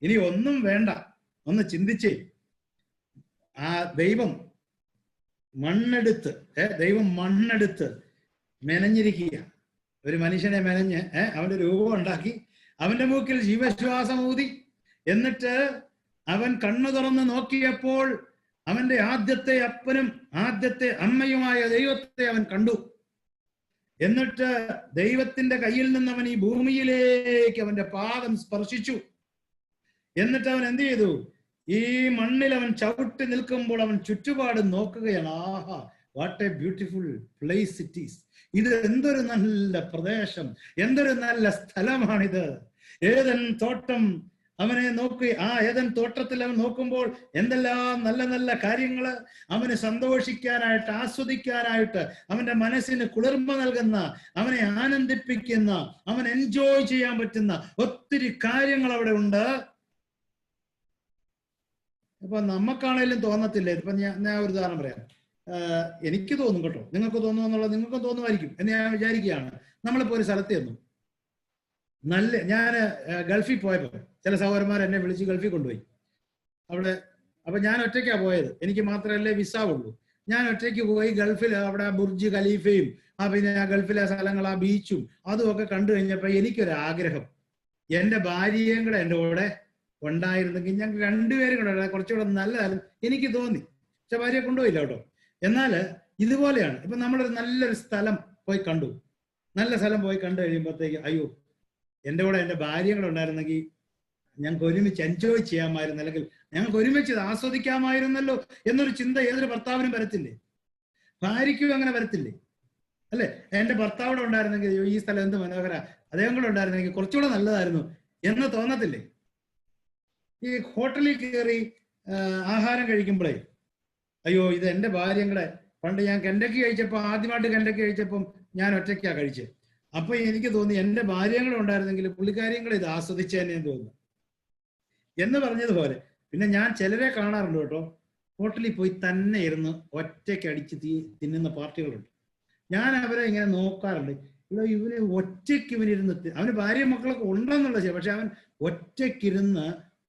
ഇനി ഒന്നും വേണ്ട, ഒന്ന് ചിന്തിച്ചേ. ആ ദൈവം മണ്ണെടുത്ത് മെനഞ്ഞിരിക്കുക. ഒരു മനുഷ്യനെ മെനഞ്ഞ് അവന്റെ രൂപം ഉണ്ടാക്കി, അവന്റെ മൂക്കിൽ ജീവശ്വാസം ഊതി, എന്നിട്ട് അവൻ കണ്ണു തുറന്ന് നോക്കിയപ്പോൾ അവന്റെ ആദ്യത്തെ അപ്പനും ആദ്യത്തെ അമ്മയുമായ ദൈവത്തെ അവൻ കണ്ടു. എന്നിട്ട് ദൈവത്തിന്റെ കയ്യിൽ നിന്ന് അവൻ ഈ ഭൂമിയിലേക്ക് അവന്റെ പാദം സ്പർശിച്ചു. എന്നിട്ട് അവൻ എന്ത് ചെയ്തു? ഈ മണ്ണിൽ അവൻ ചവിട്ടി നിൽക്കുമ്പോൾ അവൻ ചുറ്റുപാട് നോക്കുകയാണ്. ആഹാ, what a beautiful place it is. ഇത് എന്തൊരു നല്ല പ്രദേശം, എന്തൊരു നല്ല സ്ഥലമാണിത്. ഏദൻ തോട്ടം അവനെ നോക്കി. ആ ഏദൻ തോട്ടത്തിൽ അവൻ നോക്കുമ്പോൾ എന്തെല്ലാം നല്ല നല്ല കാര്യങ്ങള് അവന് സന്തോഷിക്കാനായിട്ട്, ആസ്വദിക്കാനായിട്ട്, അവന്റെ മനസ്സിന് കുളിർമ നൽകുന്ന, അവനെ ആനന്ദിപ്പിക്കുന്ന, അവൻ എൻജോയ് ചെയ്യാൻ പറ്റുന്ന ഒത്തിരി കാര്യങ്ങൾ അവിടെ ഉണ്ട്. ഇപ്പൊ നമുക്കാണേലും തോന്നത്തില്ലേ? ഇപ്പൊ ഞാൻ ഒരു ഉദാഹരണം പറയാം. എനിക്ക് തോന്നും കേട്ടോ, നിങ്ങൾക്ക് തോന്നുന്നു എന്നുള്ളത് നിങ്ങൾക്കും തോന്നുമായിരിക്കും എന്ന് ഞാൻ വിചാരിക്കുകയാണ്. നമ്മളിപ്പോ ഒരു സ്ഥലത്ത് ചെന്നു, ഞാൻ ഗൾഫിൽ പോയപ്പോ ചില സഹോദരന്മാർ എന്നെ വിളിച്ച് ഗൾഫിൽ കൊണ്ടുപോയി. അപ്പൊ ഞാൻ ഒറ്റയ്ക്കാ പോയത്. എനിക്ക് മാത്രമല്ലേ വിസ ഉള്ളൂ. ഞാൻ ഒറ്റയ്ക്ക് പോയി ഗൾഫിൽ. അവിടെ ബുർജ് ഖലീഫയും പിന്നെ ആ ഗൾഫിലെ സ്ഥലങ്ങൾ, ആ ബീച്ചും അതും ഒക്കെ കണ്ടു കഴിഞ്ഞപ്പോ എനിക്കൊരാഗ്രഹം, എന്റെ ഭാര്യയും കൂടെ എൻ്റെ കൂടെ ഉണ്ടായിരുന്നെങ്കിൽ ഞങ്ങൾക്ക് രണ്ടുപേരും കൂടെ കുറച്ചുകൂടെ നല്ലതായിരുന്നു എനിക്ക് തോന്നി. പക്ഷെ ഭാര്യയെ കൊണ്ടുപോയില്ല കേട്ടോ. എന്നാൽ ഇതുപോലെയാണ്. ഇപ്പൊ നമ്മളൊരു നല്ലൊരു സ്ഥലം പോയി കണ്ടു. നല്ല സ്ഥലം പോയി കണ്ടു കഴിയുമ്പോഴത്തേക്ക് അയ്യോ, എൻ്റെ കൂടെ എൻ്റെ ഭാര്യയും കൂടെ ഉണ്ടായിരുന്നെങ്കിൽ ഞങ്ങൾക്ക് ഒരുമിച്ച് എൻജോയ് ചെയ്യാമായിരുന്നു, അല്ലെങ്കിൽ ഞങ്ങൾക്ക് ഒരുമിച്ച് ആസ്വദിക്കാമായിരുന്നല്ലോ എന്നൊരു ചിന്ത ഏതൊരു ഭർത്താവിനും വരത്തില്ലേ? ഭാര്യയ്ക്കും അങ്ങനെ വരത്തില്ലേ? അല്ലെ? എൻ്റെ ഭർത്താവിടെ ഉണ്ടായിരുന്നെങ്കിൽ ഈ സ്ഥലം എന്ത് മനോഹര, അദ്ദേഹം കൂടെ ഉണ്ടായിരുന്നെങ്കിൽ കുറച്ചുകൂടെ നല്ലതായിരുന്നു എന്ന് തോന്നത്തില്ലേ? ഈ ഹോട്ടലിൽ കയറി ആഹാരം കഴിക്കുമ്പോഴേ അയ്യോ, ഇത് എൻ്റെ ഭാര്യയും കൂടെ. പണ്ട് ഞാൻ കെൻഡക്കി കഴിച്ചപ്പോൾ, ആദ്യമായിട്ട് കെൻഡക്കി കഴിച്ചപ്പം ഞാൻ ഒറ്റയ്ക്കാ കഴിച്ചത്. അപ്പൊ എനിക്ക് തോന്നി എൻ്റെ ഭാര്യയും കൂടെ ഉണ്ടായിരുന്നെങ്കിൽ പുള്ളിക്കാരിയും കൂടെ ഇത് ആസ്വദിച്ചതന്നെ തോന്നുന്നു എന്ന് പറഞ്ഞതുപോലെ. പിന്നെ ഞാൻ ചിലരെ കാണാറുണ്ട് കേട്ടോ, ഹോട്ടലിൽ പോയി തന്നെ ഇരുന്ന് ഒറ്റയ്ക്ക് അടിച്ച് തിന്നുന്ന പാർട്ടികളുണ്ട്. ഞാൻ അവരെ ഇങ്ങനെ നോക്കാറുണ്ട്. ഇവന് ഒറ്റയ്ക്ക് ഇവനിരുന്ന്, അവന് ഭാര്യയും മക്കളൊക്കെ ഉണ്ടെന്നുള്ള ശരി, പക്ഷെ അവൻ ഒറ്റയ്ക്കിരുന്ന്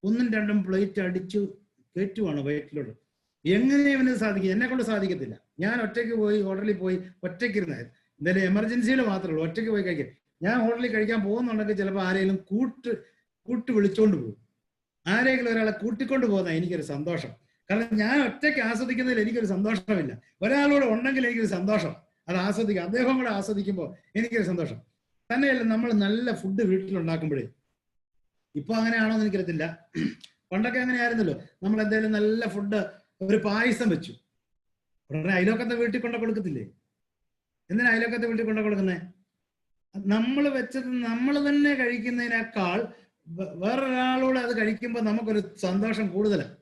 ഒന്നും രണ്ടും പ്ലേറ്റ് അടിച്ചു കയറ്റുവാണ് വയറ്റിലോട്ട്. എങ്ങനെ ഇവന് സാധിക്കും? എന്നെ കൊണ്ട് സാധിക്കത്തില്ല. ഞാൻ ഒറ്റയ്ക്ക് പോയി ഹോട്ടലിൽ പോയി ഒറ്റയ്ക്കിരുന്നായിരുന്നു. എന്തായാലും എമർജൻസിയിൽ മാത്രമേ ഉള്ളൂ ഒറ്റയ്ക്ക് പോയി കഴിക്കാൻ. ഞാൻ ഹോട്ടലിൽ കഴിക്കാൻ പോകുന്നുണ്ടെങ്കിൽ ചിലപ്പോൾ ആരെങ്കിലും കൂട്ട് വിളിച്ചോണ്ട് പോകും. ആരെങ്കിലും ഒരാളെ കൂട്ടിക്കൊണ്ട് പോകുന്ന എനിക്കൊരു സന്തോഷം. കാരണം ഞാൻ ഒറ്റയ്ക്ക് ആസ്വദിക്കുന്നതിൽ എനിക്കൊരു സന്തോഷമില്ല. ഒരാളോട് ഉണ്ടെങ്കിൽ എനിക്കൊരു സന്തോഷം, അത് ആസ്വദിക്കാം. അദ്ദേഹം കൂടെ ആസ്വദിക്കുമ്പോൾ എനിക്കൊരു സന്തോഷം. തന്നെയല്ല, നമ്മൾ നല്ല ഫുഡ് വീട്ടിലുണ്ടാക്കുമ്പോഴേ, ഇപ്പൊ അങ്ങനെയാണോ എന്ന് എനിക്കറിയത്തില്ല, പണ്ടൊക്കെ അങ്ങനെ ആയിരുന്നല്ലോ. നമ്മൾ എന്തായാലും നല്ല ഫുഡ്, ഒരു പായസം വെച്ചു, ഉടനെ അയലോക്കത്തെ വീട്ടിൽ കൊണ്ട കൊടുക്കത്തില്ലേ? എന്തിനാ അയലോക്കത്തെ വീട്ടിൽ കൊണ്ട കൊടുക്കുന്നേ? നമ്മൾ വെച്ചത് നമ്മൾ തന്നെ കഴിക്കുന്നതിനേക്കാൾ വേറൊരാളോട് അത് കഴിക്കുമ്പോൾ നമുക്കൊരു സന്തോഷം കൂടുതലാണ്.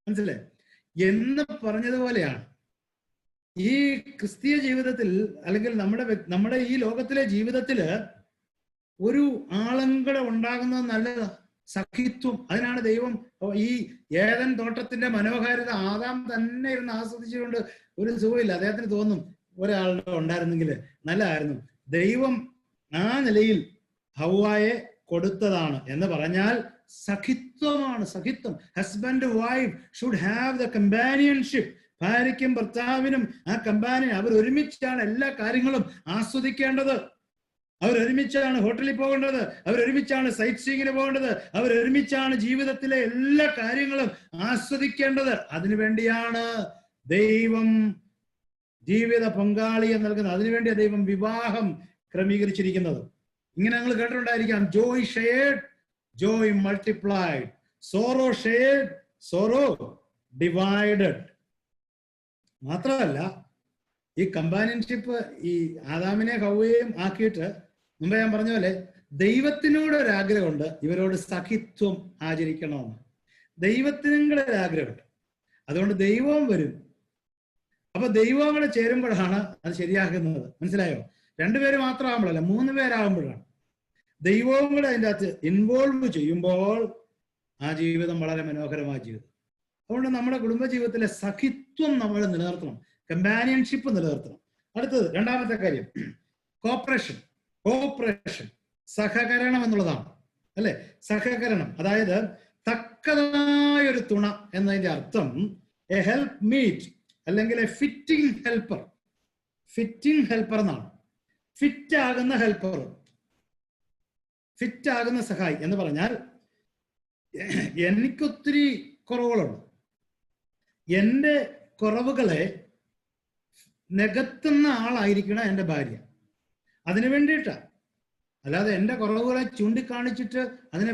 മനസ്സിലെ? എന്ന് പറഞ്ഞതുപോലെയാണ് ഈ ക്രിസ്തീയ ജീവിതത്തിൽ, അല്ലെങ്കിൽ നമ്മുടെ ഈ ലോകത്തിലെ ജീവിതത്തില് ഒരു ആളങ്കട ഉണ്ടാകുന്നത് നല്ലതാ. സഖിത്വം. അതിനാണ് ദൈവം ഈ ഏദൻ തോട്ടത്തിന്റെ മനോഹാരിത ആദാം തന്നെ ഇരുന്ന് ആസ്വദിച്ചുകൊണ്ട് ഒരു സുഖമില്ല. അദ്ദേഹത്തിന് തോന്നും ഒരാളുടെ ഉണ്ടായിരുന്നെങ്കിൽ നല്ലതായിരുന്നു. ദൈവം ആ നിലയിൽ ഹവ്വായെ കൊടുത്തതാണ് എന്ന് പറഞ്ഞാൽ സഖിത്വമാണ്. സഖിത്വം. Husband wife should have the companionship. ഭാര്യയ്ക്കും ഭർത്താവിനും ആ കമ്പാനിയൻ, അവർ ഒരുമിച്ചാണ് എല്ലാ കാര്യങ്ങളും ആസ്വദിക്കേണ്ടത്. അവരൊരുമിച്ചാണ് ഹോട്ടലിൽ പോകേണ്ടത്, അവരൊരുമിച്ചാണ് സൈറ്റ് സീയിങ്ങിന് പോകേണ്ടത്, അവരൊരുമിച്ചാണ് ജീവിതത്തിലെ എല്ലാ കാര്യങ്ങളും ആസ്വദിക്കേണ്ടത്. അതിനുവേണ്ടിയാണ് ദൈവം ജീവിത പങ്കാളിയെ നൽകുന്നത്. അതിനുവേണ്ടിയാണ് ദൈവം വിവാഹം ക്രമീകരിച്ചിരിക്കുന്നത്. ഇങ്ങനെ നിങ്ങൾ കേട്ടിട്ടുണ്ടായിരിക്കാം, joy shared, joy multiplied, sorrow shared, sorrow divided. മാത്രമല്ല, ഈ കമ്പാനിയൻഷിപ്പ് ഈ ആദാമിനെ ഹവ്വയെയും ആക്കിയിട്ട്, മുമ്പ് ഞാൻ പറഞ്ഞ പോലെ ദൈവത്തിനോട് ഒരാഗ്രഹമുണ്ട് ഇവരോട് സഖിത്വം ആചരിക്കണമെന്ന്. ദൈവത്തിനും കൂടെ ഒരാഗ്രഹമുണ്ട്. അതുകൊണ്ട് ദൈവവും വരും. അപ്പൊ ദൈവവും കൂടെ ചേരുമ്പോഴാണ് അത് ശരിയാക്കുന്നത്. മനസ്സിലായോ? രണ്ടുപേര് മാത്രമാകുമ്പോഴല്ല, 3 പേരാകുമ്പോഴാണ്. ദൈവവും കൂടെ അതിൻ്റെ അകത്ത് ഇൻവോൾവ് ചെയ്യുമ്പോൾ ആ ജീവിതം വളരെ മനോഹരമായ ജീവിതം. അതുകൊണ്ട് നമ്മുടെ കുടുംബജീവിതത്തിലെ സഖിത്വം നമ്മൾ നിലനിർത്തണം, കമ്പാനിയൻഷിപ്പ് നിലനിർത്തണം. അടുത്തത് രണ്ടാമത്തെ കാര്യം കോപ്പറേഷൻ. കോപ്പറേഷൻ സഹകരണം എന്നുള്ളതാണ്, അല്ലെ? സഹകരണം, അതായത് തക്കതായ ഒരു തുണ എന്നതിന്റെ അർത്ഥം എ ഹെൽപ്പ് മീറ്റ് അല്ലെങ്കിൽ A fitting helper. Fitting helper എന്നാണ്. ഫിറ്റ് ആകുന്ന ഹെൽപ്പർ, ഫിറ്റ് ആകുന്ന സഹായി എന്ന് പറഞ്ഞാൽ എനിക്കൊത്തിരി കുറവുകളുണ്ട്. എൻ്റെ കുറവുകളെ നികത്തുന്ന ആളായിരിക്കണം എൻ്റെ ഭാര്യ. അതിനു വേണ്ടിയിട്ടാണ്. അല്ലാതെ എൻ്റെ കുറവുകളെ ചൂണ്ടിക്കാണിച്ചിട്ട് അതിനെ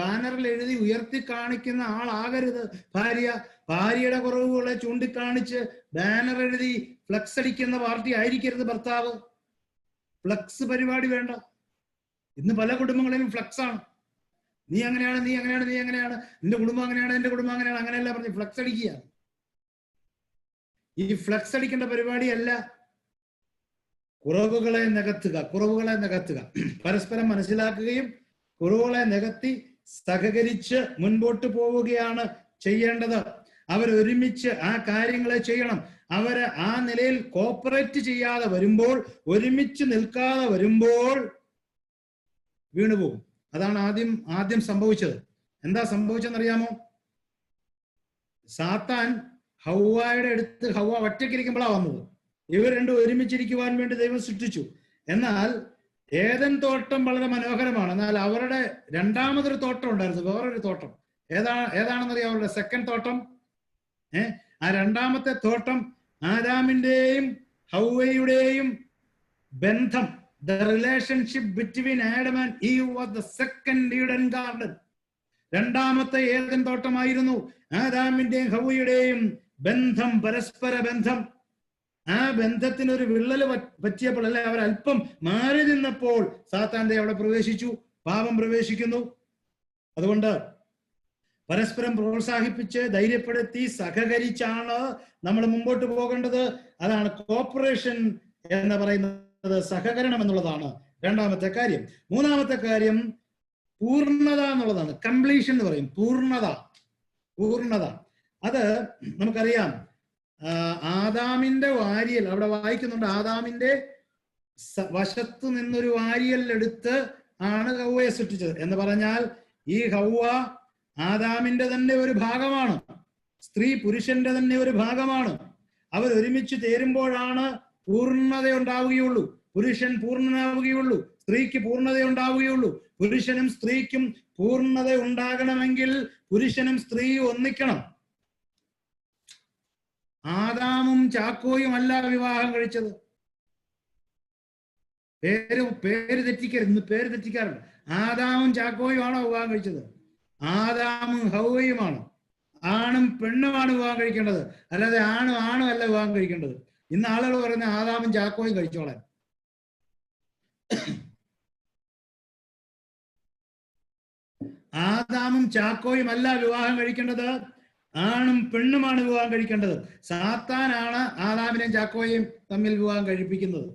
ബാനറിൽ എഴുതി ഉയർത്തി കാണിക്കുന്ന ആളാകരുത് ഭാര്യ. ഭാര്യയുടെ കുറവുകളെ ചൂണ്ടിക്കാണിച്ച് ബാനർ എഴുതി ഫ്ലക്സ് അടിക്കുന്ന പാർട്ടി ആയിരിക്കരുത് ഭർത്താവ്. ഫ്ലക്സ് പരിപാടി വേണ്ട. ഇന്ന് പല കുടുംബങ്ങളിലും ഫ്ലക്സ് ആണ്. നീ അങ്ങനെയാണ്, നീ അങ്ങനെയാണ്, നീ അങ്ങനെയാണ്, നിന്റെ കുടുംബം അങ്ങനെയാണ്, എന്റെ കുടുംബം അങ്ങനെയാണ്, അങ്ങനെയല്ല പറഞ്ഞ് ഫ്ലക്സ് അടിക്കുക. ഈ ഫ്ലക്സ് അടിക്കേണ്ട പരിപാടിയല്ല. കുറവുകളെ നികത്തുക, കുറവുകളെ നികത്തുക. പരസ്പരം മനസ്സിലാക്കുകയും കുറവുകളെ നികത്തി സഹകരിച്ച് മുൻപോട്ട് പോവുകയാണ് ചെയ്യേണ്ടത്. അവരൊരുമിച്ച് ആ കാര്യങ്ങളെ ചെയ്യണം. അവര് ആ നിലയിൽ കോപ്പറേറ്റ് ചെയ്യാതെ വരുമ്പോൾ, ഒരുമിച്ച് നിൽക്കാതെ വരുമ്പോൾ വീണുപോകും. അതാണ് ആദ്യം സംഭവിച്ചത്. എന്താ സംഭവിച്ചെന്നറിയാമോ? സാത്താൻ ഹൗവയുടെ അടുത്ത്, ഹൗവ ഒറ്റയ്ക്കിരിക്കുമ്പോഴാണ് വന്നത്. ഇവർ രണ്ടും ഒരുമിച്ചിരിക്കുവാൻ വേണ്ടി ദൈവം സൃഷ്ടിച്ചു. എന്നാൽ ഏദൻ തോട്ടം വളരെ മനോഹരമാണ്. എന്നാൽ അവരുടെ രണ്ടാമതൊരു തോട്ടം ഉണ്ടായിരുന്നു, വേറൊരു തോട്ടം. ഏതാണെന്നറിയാം? അവരുടെ സെക്കൻഡ് തോട്ടം. ആ രണ്ടാമത്തെ തോട്ടം ആദാമിന്റെയും ഹൗവയുടെയും ബന്ധം, the relationship between Adam and Eve was the second Eden garden. രണ്ടാമത്തെ ഏദൻ തോട്ടമായിരുന്നു ആദാമിന്റെയും ഹൗവയുടെയും ബന്ധം, പരസ്പര ബന്ധം. ആ ബന്ധത്തിനൊരു വിള്ളല് പറ്റിയപ്പോൾ, അല്ലെ, അവർ അല്പം മാറി നിന്നപ്പോൾ സാത്താന്റെ അവിടെ പ്രവേശിച്ചു, പാപം പ്രവേശിക്കുന്നു. അതുകൊണ്ട് പരസ്പരം പ്രോത്സാഹിപ്പിച്ച് ധൈര്യപ്പെടുത്തി സഹകരിച്ചാണ് നമ്മൾ മുമ്പോട്ട് പോകേണ്ടത്. അതാണ് കോപ്പറേഷൻ എന്ന് പറയുന്നത്, സഹകരണം എന്നുള്ളതാണ് രണ്ടാമത്തെ കാര്യം. മൂന്നാമത്തെ കാര്യം പൂർണ്ണത എന്നുള്ളതാണ്. കംപ്ലീഷൻ എന്ന് പറയും. പൂർണ്ണത. അത് നമുക്കറിയാം. ആദാമിന്റെ വാരിയൽ അവിടെ വായിക്കുന്നുണ്ട്. ആദാമിന്റെ വശത്ത് നിന്നൊരു വാരിയൽ എടുത്ത് ആണ് ഹൗവയെ സൃഷ്ടിച്ചത് എന്ന് പറഞ്ഞാൽ ഈ ഹൗവ ആദാമിന്റെ തന്നെ ഒരു ഭാഗമാണ്. സ്ത്രീ പുരുഷന്റെ തന്നെ ഒരു ഭാഗമാണ്. അവർ ഒരുമിച്ച് ചേരുമ്പോഴാണ് പൂർണ്ണത ഉണ്ടാവുകയുള്ളൂ. പുരുഷൻ പൂർണ്ണനാവുകയുള്ളൂ, സ്ത്രീക്ക് പൂർണ്ണത ഉണ്ടാവുകയുള്ളൂ. പുരുഷനും സ്ത്രീക്കും പൂർണ്ണത ഉണ്ടാകണമെങ്കിൽ പുരുഷനും സ്ത്രീയും ഒന്നിക്കണം. ആദാമും ചാക്കോയും അല്ല വിവാഹം കഴിച്ചത്. പേര് തെറ്റിക്കരുത്. ഇന്ന് പേര് തെറ്റിക്കാറുണ്ട്. ആദാമും ചാക്കോയും ആണോ വിവാഹം കഴിച്ചത്? ആദാമും ഹൗവയുമാണ്. ആണും പെണ്ണുമാണ് വിവാഹം കഴിക്കേണ്ടത്, അല്ലാതെ ആണും അല്ല വിവാഹം കഴിക്കേണ്ടത്. ഇന്ന് ആളുകൾ പറയുന്ന ആദാമും ചാക്കോയും കഴിച്ചോളാൻ. ആദാമും ചാക്കോയും അല്ല വിവാഹം കഴിക്കേണ്ടത്, ആണും പെണ്ണുമാണ് വിവാഹം കഴിക്കേണ്ടത്. സാത്താനാണ് ആദാമിനെയും ചാക്കോയും തമ്മിൽ വിവാഹം കഴിപ്പിക്കുന്നത്.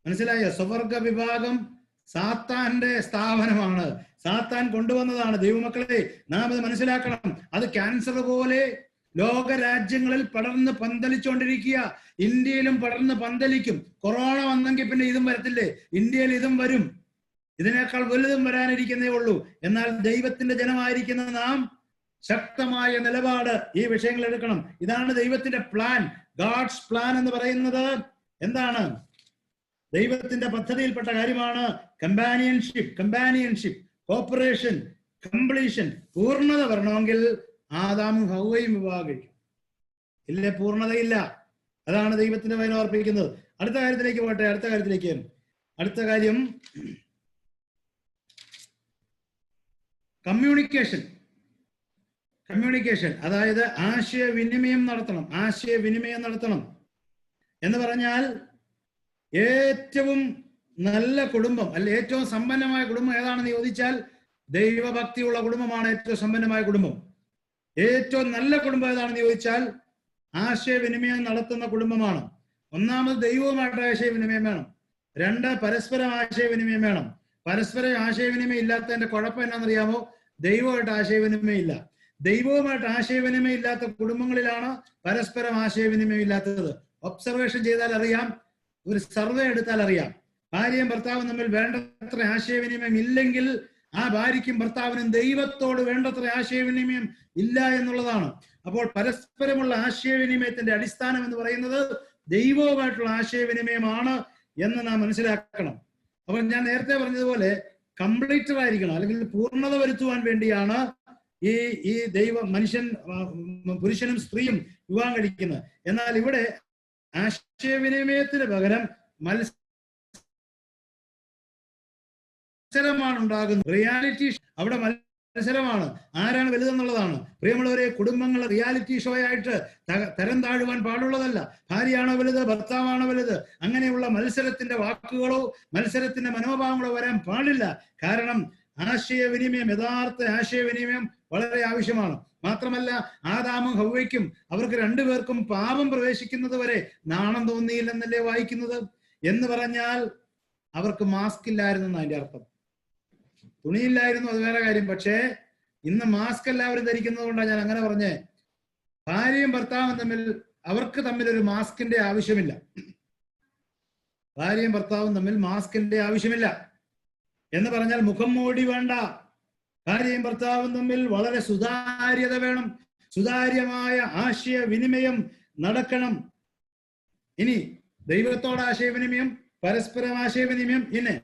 മനസ്സിലായോ? സ്വവർഗ വിഭാഗം സാത്താന്റെ സ്ഥാപനമാണ്, സാത്താൻ കൊണ്ടുവന്നതാണ്. ദൈവമക്കളെ, നാം അത് മനസ്സിലാക്കണം. അത് ക്യാൻസർ പോലെ ലോകരാജ്യങ്ങളിൽ പടർന്ന് പന്തലിച്ചുകൊണ്ടിരിക്കുക. ഇന്ത്യയിലും പടർന്ന് പന്തലിക്കും. കൊറോണ വന്നെങ്കിൽ പിന്നെ ഇതും വരത്തില്ലേ? ഇന്ത്യയിൽ ഇതും വരും. ഇതിനേക്കാൾ വലുതും വരാനിരിക്കുന്നേ ഉള്ളൂ. എന്നാൽ ദൈവത്തിന്റെ ജനമായിരിക്കുന്ന നാം ശക്തമായ നിലപാട് ഈ വിഷയങ്ങൾ എടുക്കണം. ഇതാണ് ദൈവത്തിന്റെ പ്ലാൻ. ഗാഡ്സ് പ്ലാൻ എന്ന് പറയുന്നത് എന്താണ്? ദൈവത്തിന്റെ പദ്ധതിയിൽപ്പെട്ട കാര്യമാണ്. Companionship, corporation, completion. പൂർണ്ണത വരണമെങ്കിൽ ആദാമും ഹൗവയും വിവാഹം കഴിക്കും. ഇല്ലേ? പൂർണ്ണതയില്ല. അതാണ് ദൈവത്തിന്റെ വചനം അർപ്പിക്കുന്നത്. അടുത്ത കാര്യത്തിലേക്ക് പോട്ടെ. അടുത്ത കാര്യം കമ്മ്യൂണിക്കേഷൻ. അതായത് ആശയവിനിമയം നടത്തണം എന്ന് പറഞ്ഞാൽ ഏറ്റവും നല്ല കുടുംബം, അല്ലെ ഏറ്റവും സമ്പന്നമായ കുടുംബം ഏതാണെന്ന് ചോദിച്ചാൽ ദൈവഭക്തിയുള്ള കുടുംബമാണ് ഏറ്റവും സമ്പന്നമായ കുടുംബം. ഏറ്റവും നല്ല കുടുംബം ഏതാണെന്ന് ചോദിച്ചാൽ ആശയവിനിമയം നടത്തുന്ന കുടുംബമാണ്. ഒന്നാമത് ദൈവവുമായിട്ട് ആശയവിനിമയം വേണം. രണ്ട്, പരസ്പരം ആശയവിനിമയം വേണം. പരസ്പരം ആശയവിനിമയം ഇല്ലാത്തതിന്റെ കുഴപ്പം എന്നാണെന്നറിയാമോ? ദൈവമായിട്ട് ആശയവിനിമയം ഇല്ല. ദൈവവുമായിട്ട് ആശയവിനിമയം ഇല്ലാത്ത കുടുംബങ്ങളിലാണ് പരസ്പരം ആശയവിനിമയം ഇല്ലാത്തത്. ഒബ്സർവേഷൻ ചെയ്താൽ അറിയാം, ഒരു സർവേ എടുത്താൽ അറിയാം. ഭാര്യയും ഭർത്താവും തമ്മിൽ വേണ്ടത്ര ആശയവിനിമയം ഇല്ലെങ്കിൽ ആ ഭാര്യയ്ക്കും ഭർത്താവിനും ദൈവത്തോട് വേണ്ടത്ര ആശയവിനിമയം ഇല്ല എന്നുള്ളതാണ്. അപ്പോൾ പരസ്പരമുള്ള ആശയവിനിമയത്തിന്റെ അടിസ്ഥാനം എന്ന് പറയുന്നത് ദൈവവുമായിട്ടുള്ള ആശയവിനിമയമാണ് എന്ന് നാം മനസ്സിലാക്കണം. അപ്പോൾ ഞാൻ നേരത്തെ പറഞ്ഞതുപോലെ കംപ്ലീറ്റർ ആയിരിക്കണം, അല്ലെങ്കിൽ പൂർണ്ണത വരുത്തുവാൻ വേണ്ടിയാണ് ഈ മനുഷ്യൻ, പുരുഷനും സ്ത്രീയും വിവാഹം കഴിക്കുന്നത്. എന്നാൽ ഇവിടെ ആശയവിനിമയത്തിന് പകരം മത്സരമാണ് ഉണ്ടാകുന്നത്. റിയാലിറ്റി അവിടെ മത്സരമാണ്, ആരാണ് വലുതെന്നുള്ളതാണ്. പ്രിയമുള്ളവരെ, കുടുംബങ്ങൾ റിയാലിറ്റി ഷോ ആയിട്ട് തരം താഴുവാൻ പാടുള്ളതല്ല. ഭാര്യയാണോ വലുത്, ഭർത്താവാണോ വലുത്, അങ്ങനെയുള്ള മത്സരത്തിന്റെ വാക്കുകളോ മത്സരത്തിന്റെ മനോഭാവങ്ങളോ വരാൻ പാടില്ല. കാരണം ആശയവിനിമയം, യഥാർത്ഥ ആശയവിനിമയം വളരെ ആവശ്യമാണ്. മാത്രമല്ല, ആദാമും ഹവ്വയ്ക്കും അവർക്ക് രണ്ടുപേർക്കും പാപം പ്രവേശിക്കുന്നത് വരെ നാണം തോന്നിയില്ലെന്നല്ലേ വായിക്കുന്നത്. എന്ന് പറഞ്ഞാൽ അവർക്ക് മാസ്ക് ഇല്ലായിരുന്നു അതിന്റെ അർത്ഥം. തുണിയില്ലായിരുന്നു, അത് വേറെ കാര്യം. പക്ഷേ ഇന്ന് മാസ്ക് എല്ലാവരും ധരിക്കുന്നത് കൊണ്ടാണ് ഞാൻ അങ്ങനെ പറഞ്ഞേ. ഭാര്യയും ഭർത്താവും അവർക്ക് തമ്മിൽ ഒരു മാസ്കിന്റെ ആവശ്യമില്ല. ഭാര്യയും ഭർത്താവും തമ്മിൽ മാസ്കിന്റെ ആവശ്യമില്ല എന്ന് പറഞ്ഞാൽ മുഖം മൂടി വേണ്ട. ഭാര്യയും ഭർത്താവും തമ്മിൽ വളരെ സുതാര്യത വേണം, സുതാര്യമായ ആശയവിനിമയം നടക്കണം. ഇനി ദൈവത്തോട് ആശയവിനിമയം, പരസ്പരം ആശയവിനിമയം, ഇനി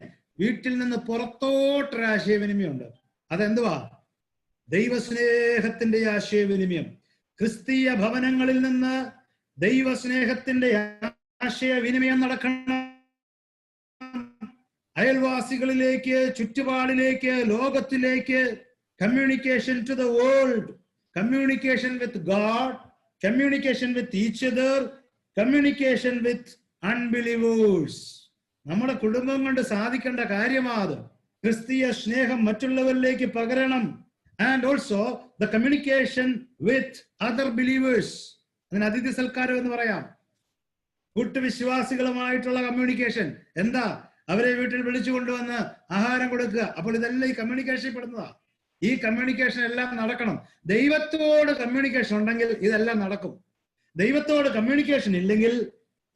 വീട്ടിൽ നിന്ന് പുറത്തോട്ടൊരു ആശയവിനിമയം ഉണ്ട്. അതെന്തുവാ? ദൈവസ്നേഹത്തിന്റെ ആശയവിനിമയം. ക്രിസ്തീയ ഭവനങ്ങളിൽ നിന്ന് ദൈവസ്നേഹത്തിന്റെ ആശയവിനിമയം നടക്കണം. അയൽവാസികളിലേക്ക്, ചുറ്റുപാടിലേക്ക്, ലോകത്തിലേക്ക്. Communication to the world, communication with God, communication with each other, communication with unbelievers. നമ്മുടെ കുടുംബം കൊണ്ട് സാധിക്കേണ്ട കാര്യമാണ് ക്രിസ്തീയ സ്നേഹം മറ്റുള്ളവരിലേക്ക് പകരണം. And also the communication with other believers. അതിന് അതിഥി സൽക്കാരം എന്ന് പറയാം. കൂട്ടുവിശ്വാസികളുമായിട്ടുള്ള കമ്മ്യൂണിക്കേഷൻ. എന്താ? അവരെ വീട്ടിൽ വിളിച്ചു കൊണ്ടുവന്ന് ആഹാരം കൊടുക്കുക. അപ്പോൾ ഇതെല്ലാം ഈ കമ്മ്യൂണിക്കേഷൻ പെടുന്നതാ. ഈ കമ്മ്യൂണിക്കേഷൻ എല്ലാം നടക്കണം. ദൈവത്തോട് കമ്മ്യൂണിക്കേഷൻ ഉണ്ടെങ്കിൽ ഇതെല്ലാം നടക്കും. ദൈവത്തോട് കമ്മ്യൂണിക്കേഷൻ ഇല്ലെങ്കിൽ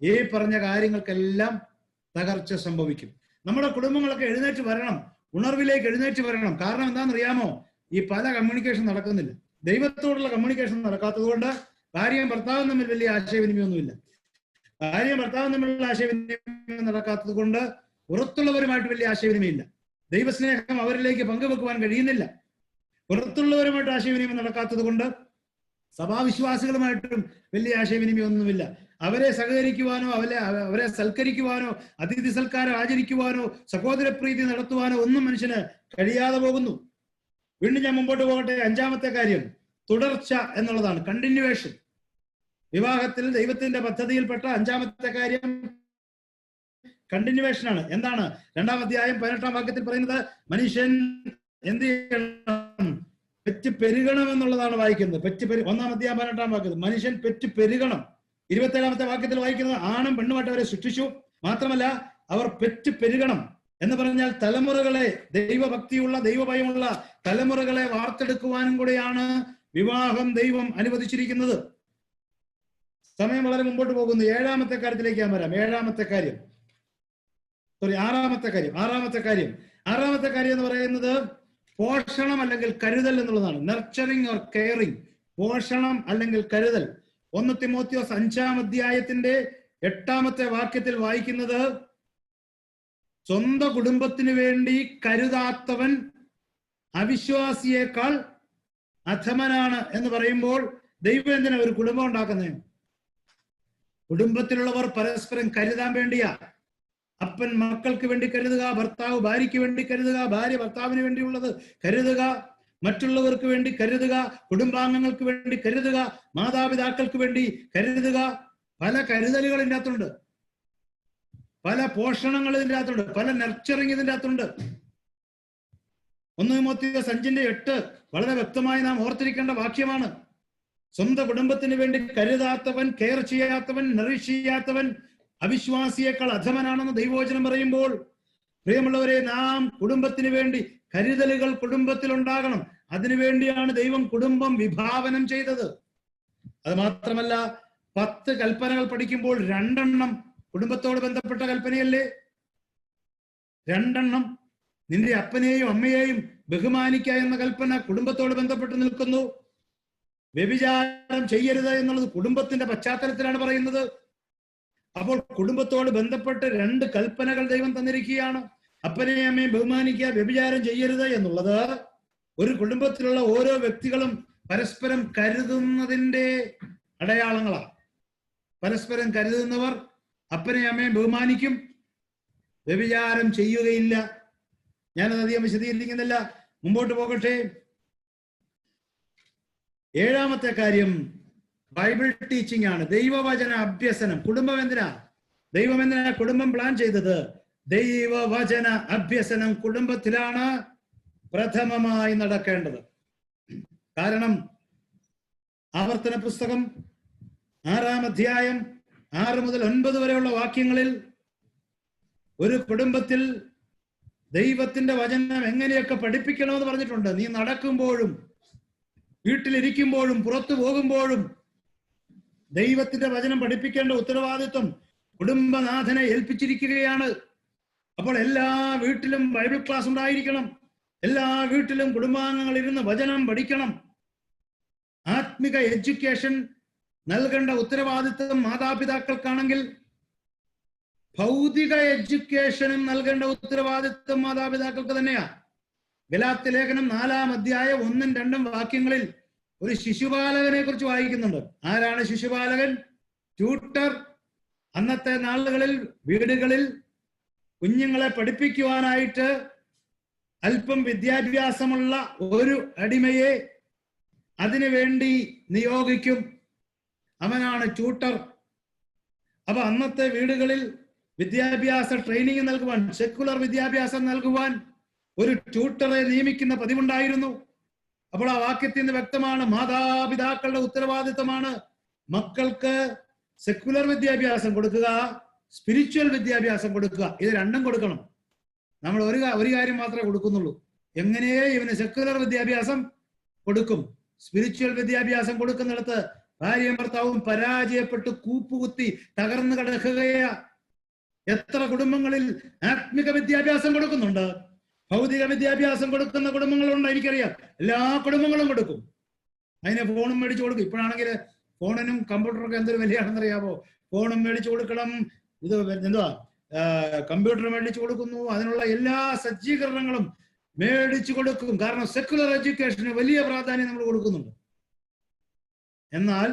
ഈ പറഞ്ഞ കാര്യങ്ങൾക്കെല്ലാം തകർച്ച സംഭവിക്കും. നമ്മുടെ കുടുംബങ്ങളൊക്കെ എഴുന്നേറ്റ് വരണം, ഉണർവിലേക്ക് എഴുന്നേറ്റ് വരണം. കാരണം എന്താണെന്നറിയാമോ? ഈ പല കമ്മ്യൂണിക്കേഷൻ നടക്കുന്നില്ല. ദൈവത്തോടുള്ള കമ്മ്യൂണിക്കേഷൻ നടക്കാത്തത് കൊണ്ട് ഭാര്യയും ഭർത്താവും തമ്മിൽ വലിയ ആശയവിനിമയമൊന്നുമില്ല. ഭാര്യയും ഭർത്താവും തമ്മിലുള്ള ആശയവിനിമയം നടക്കാത്തത് കൊണ്ട് പുറത്തുള്ളവരുമായിട്ട് വലിയ ആശയവിനിമയമില്ല. ദൈവസ്നേഹം അവരിലേക്ക് പങ്കുവെക്കുവാൻ കഴിയുന്നില്ല. പുറത്തുള്ളവരുമായിട്ട് ആശയവിനിമയം നടക്കാത്തത് കൊണ്ട് സഭാവിശ്വാസികളുമായിട്ടും വലിയ ആശയവിനിമയമൊന്നുമില്ല. അവരെ സഹകരിക്കുവാനോ അവരെ സൽക്കരിക്കുവാനോ അതിഥി സൽക്കാരം ആചരിക്കുവാനോ സഹോദരപ്രീതി നടത്തുവാനോ ഒന്നും മനുഷ്യന് കഴിയാതെ പോകുന്നു. വീണ്ടും ഞാൻ മുമ്പോട്ട് പോകട്ടെ. 5-ാമത്തെ കാര്യം തുടർച്ച എന്നുള്ളതാണ്, കണ്ടിന്യൂവേഷൻ. വിവാഹത്തിൽ ദൈവത്തിന്റെ പദ്ധതിയിൽപ്പെട്ട 5-ാമത്തെ കാര്യം കണ്ടിന്യൂവേഷൻ ആണ്. എന്താണ്? 2-ാം അധ്യായം 18-ാം വാക്യത്തിൽ പറയുന്നത് മനുഷ്യൻ എന്ത് ചെയ്യണം? പെറ്റ് പെരുകണം എന്നുള്ളതാണ് വായിക്കുന്നത്. 1-ാം അധ്യായം 18-ാം വാക്യത്തിൽ മനുഷ്യൻ പെറ്റ് പെരുകണം. 27-ാമത്തെ വാക്യത്തിൽ വായിക്കുന്നത് ആണും പെണ്ണുമായിട്ട് അവരെ സൃഷ്ടിച്ചു, മാത്രമല്ല അവർ പെറ്റ് പെരുകണം എന്ന് പറഞ്ഞാൽ തലമുറകളെ, ദൈവഭക്തിയുള്ള ദൈവഭയമുള്ള തലമുറകളെ വാർത്തെടുക്കുവാനും കൂടെയാണ് വിവാഹം ദൈവം അനുവദിച്ചിരിക്കുന്നത്. സമയം വളരെ മുമ്പോട്ട് പോകുന്നു. 7-ാമത്തെ കാര്യത്തിലേക്ക് ഞാൻ വരാം. 6-ാമത്തെ കാര്യം എന്ന് പറയുന്നത് പോഷണം അല്ലെങ്കിൽ കരുതൽ എന്നുള്ളതാണ്. Nurturing or caring. പോഷണം അല്ലെങ്കിൽ കരുതൽ. 1 തിമോത്തിയോസ് 5-ാം അധ്യായത്തിന്റെ 8-ാമത്തെ വാക്യത്തിൽ വായിക്കുന്നത് സ്വന്തം കുടുംബത്തിന് വേണ്ടി കരുതാത്തവൻ അവിശ്വാസിയേക്കാൾ അധമനാണ് എന്ന് പറയുമ്പോൾ ദൈവം എന്തിനാ ഒരു കുടുംബം ഉണ്ടാക്കുന്നത്? കുടുംബത്തിലുള്ളവർ പരസ്പരം കരുതാൻ വേണ്ടിയാ. അപ്പൻ മക്കൾക്ക് വേണ്ടി കരുതുക, ഭർത്താവ് ഭാര്യയ്ക്ക് വേണ്ടി കരുതുക, ഭാര്യ ഭർത്താവിന് വേണ്ടിയുള്ളത് കരുതുക, മറ്റുള്ളവർക്ക് വേണ്ടി കരുതുക, കുടുംബാംഗങ്ങൾക്ക് വേണ്ടി കരുതുക, മാതാപിതാക്കൾക്ക് വേണ്ടി കരുതുക. പല കരുതലുകൾ ഇതിൻ്റെ അകത്തുണ്ട്, പല പോഷണങ്ങൾ ഇതിൻ്റെ അകത്തുണ്ട്, പല നർച്ചറിങ് ഇതിൻ്റെ അകത്തുണ്ട്. 1 തിമോത്തിയോസ് 5:8 വളരെ വ്യക്തമായി നാം ഓർത്തിരിക്കേണ്ട വാക്യമാണ്. സ്വന്തം കുടുംബത്തിന് വേണ്ടി കരുതാത്തവൻ, കെയർ ചെയ്യാത്തവൻ, നറിഷ് ചെയ്യാത്തവൻ അവിശ്വാസിയേക്കാൾ അധമനാണെന്ന് ദൈവവചനം പറയുമ്പോൾ, പ്രിയമുള്ളവരെ, നാം കുടുംബത്തിന് വേണ്ടി കരുതലുകൾ കുടുംബത്തിൽ ഉണ്ടാകണം. അതിനുവേണ്ടിയാണ് ദൈവം കുടുംബം വിഭാവനം ചെയ്തത്. അത് മാത്രമല്ല, 10 കൽപ്പനകൾ പഠിക്കുമ്പോൾ 2 കുടുംബത്തോട് ബന്ധപ്പെട്ട കൽപ്പനയല്ലേ? 2 നിന്റെ അപ്പനെയും അമ്മയെയും ബഹുമാനിക്കുക എന്ന കൽപ്പന കുടുംബത്തോട് ബന്ധപ്പെട്ട് നിൽക്കുന്നു. വ്യഭിചാരം ചെയ്യരുത് എന്നുള്ളത് കുടുംബത്തിന്റെ പശ്ചാത്തലത്തിലാണ് പറയുന്നത്. അപ്പോൾ കുടുംബത്തോട് ബന്ധപ്പെട്ട് 2 കൽപ്പനകൾ ദൈവം തന്നിരിക്കുകയാണ്. അപ്പനെയും അമ്മയും ബഹുമാനിക്കുക, വ്യഭിചാരം ചെയ്യരുത് എന്നുള്ളത് ഒരു കുടുംബത്തിലുള്ള ഓരോ വ്യക്തികളും പരസ്പരം കരുതുന്നതിന്റെ അടയാളങ്ങളാണ്. പരസ്പരം കരുതുന്നവർ അപ്പനെയും അമ്മയും ബഹുമാനിക്കും, വ്യഭിചാരം ചെയ്യുകയില്ല. ഞാനത് അധികം വിശദീകരിക്കുന്നില്ല, മുമ്പോട്ട് പോകട്ടെ. 7ാമത്തെ കാര്യം ബൈബിൾ ടീച്ചിങ് ആണ്, ദൈവവചന അഭ്യസനം. കുടുംബം എന്തിനാ? ദൈവം എന്തിനാ കുടുംബം പ്ലാൻ ചെയ്തത്? ദൈവവചന അഭ്യസനം കുടുംബത്തിലാണ് പ്രഥമമായി നടക്കേണ്ടത്. കാരണം ആവർത്തന പുസ്തകം 6-ാം അധ്യായം 6 മുതൽ 9 വരെയുള്ള വാക്യങ്ങളിൽ ഒരു കുടുംബത്തിൽ ദൈവത്തിന്റെ വചനം എങ്ങനെയൊക്കെ പഠിപ്പിക്കണമെന്ന് പറഞ്ഞിട്ടുണ്ട്. നീ നടക്കുമ്പോഴും വീട്ടിലിരിക്കുമ്പോഴും പുറത്തു പോകുമ്പോഴും ദൈവത്തിന്റെ വചനം പഠിപ്പിക്കേണ്ട ഉത്തരവാദിത്വം കുടുംബനാഥനെ ഏൽപ്പിച്ചിരിക്കുകയാണ്. അപ്പോൾ എല്ലാ വീട്ടിലും ബൈബിൾ ക്ലാസ് ഉണ്ടായിരിക്കണം. എല്ലാ വീട്ടിലും കുടുംബാംഗങ്ങൾ ഇരുന്ന് വചനം പഠിക്കണം. ആത്മിക എഡ്യൂക്കേഷൻ നൽകേണ്ട ഉത്തരവാദിത്വം മാതാപിതാക്കൾക്കാണെങ്കിൽ ഭൗതിക എഡ്യൂക്കേഷനും നൽകേണ്ട ഉത്തരവാദിത്വം മാതാപിതാക്കൾക്ക് തന്നെയാ. ഗലാത്യ ലേഖനം 4-ാം അധ്യായം 1-2 വാക്യങ്ങളിൽ ഒരു ശിശുപാലകനെ കുറിച്ച് വായിക്കുന്നുണ്ട്. ആരാണ് ശിശുപാലകൻ? ട്യൂട്ടർ. അന്നത്തെ നാളുകളിൽ വീടുകളിൽ കുഞ്ഞുങ്ങളെ പഠിപ്പിക്കുവാനായിട്ട് അല്പം വിദ്യാഭ്യാസമുള്ള ഒരു അടിമയെ അതിനുവേണ്ടി നിയോഗിക്കും. അവനാണ് ട്യൂട്ടർ. അപ്പൊ അന്നത്തെ വീടുകളിൽ വിദ്യാഭ്യാസ ട്രെയിനിങ് നൽകുവാൻ, സെക്കുലർ വിദ്യാഭ്യാസം നൽകുവാൻ ഒരു ട്യൂട്ടറെ നിയമിക്കുന്ന പതിവുണ്ടായിരുന്നു. അപ്പോൾ ആ വാക്യത്തിൽ നിന്ന് വ്യക്തമാണ്, മാതാപിതാക്കളുടെ ഉത്തരവാദിത്തമാണ് മക്കൾക്ക് സെക്കുലർ വിദ്യാഭ്യാസം കൊടുക്കുക, സ്പിരിച്വൽ വിദ്യാഭ്യാസം കൊടുക്കുക. ഇത് 2 കൊടുക്കണം. നമ്മൾ ഒരു കാര്യം മാത്രമേ കൊടുക്കുന്നുള്ളൂ. എങ്ങനെയേ ഇവന് സെക്കുലർ വിദ്യാഭ്യാസം കൊടുക്കും. സ്പിരിച്വൽ വിദ്യാഭ്യാസം കൊടുക്കുന്നിടത്ത് ഭാര്യയും ഭർത്താവും പരാജയപ്പെട്ട് കൂപ്പുകുത്തി തകർന്നു കിടക്കുകയാ. എത്ര കുടുംബങ്ങളിൽ ആത്മിക വിദ്യാഭ്യാസം കൊടുക്കുന്നുണ്ട്, ഭൗതിക വിദ്യാഭ്യാസം കൊടുക്കുന്ന കുടുംബങ്ങളുണ്ട്. എനിക്കറിയാം, എല്ലാ കുടുംബങ്ങളും കൊടുക്കും. അതിന് ഫോണും മേടിച്ചു കൊടുക്കും. ഇപ്പോഴാണെങ്കിൽ ഫോണിനും കമ്പ്യൂട്ടറൊക്കെ എന്തൊരു വിലയാണെന്നറിയാമോ? ഫോണും മേടിച്ചു കൊടുക്കണം, ഇത് എന്തുവാ കമ്പ്യൂട്ടർ മേടിച്ചു കൊടുക്കുന്നു, അതിനുള്ള എല്ലാ സജ്ജീകരണങ്ങളും മേടിച്ചു കൊടുക്കും. കാരണം സെക്കുലർ എഡ്യൂക്കേഷന് വലിയ പ്രാധാന്യം നമ്മൾ കൊടുക്കുന്നുണ്ട്. എന്നാൽ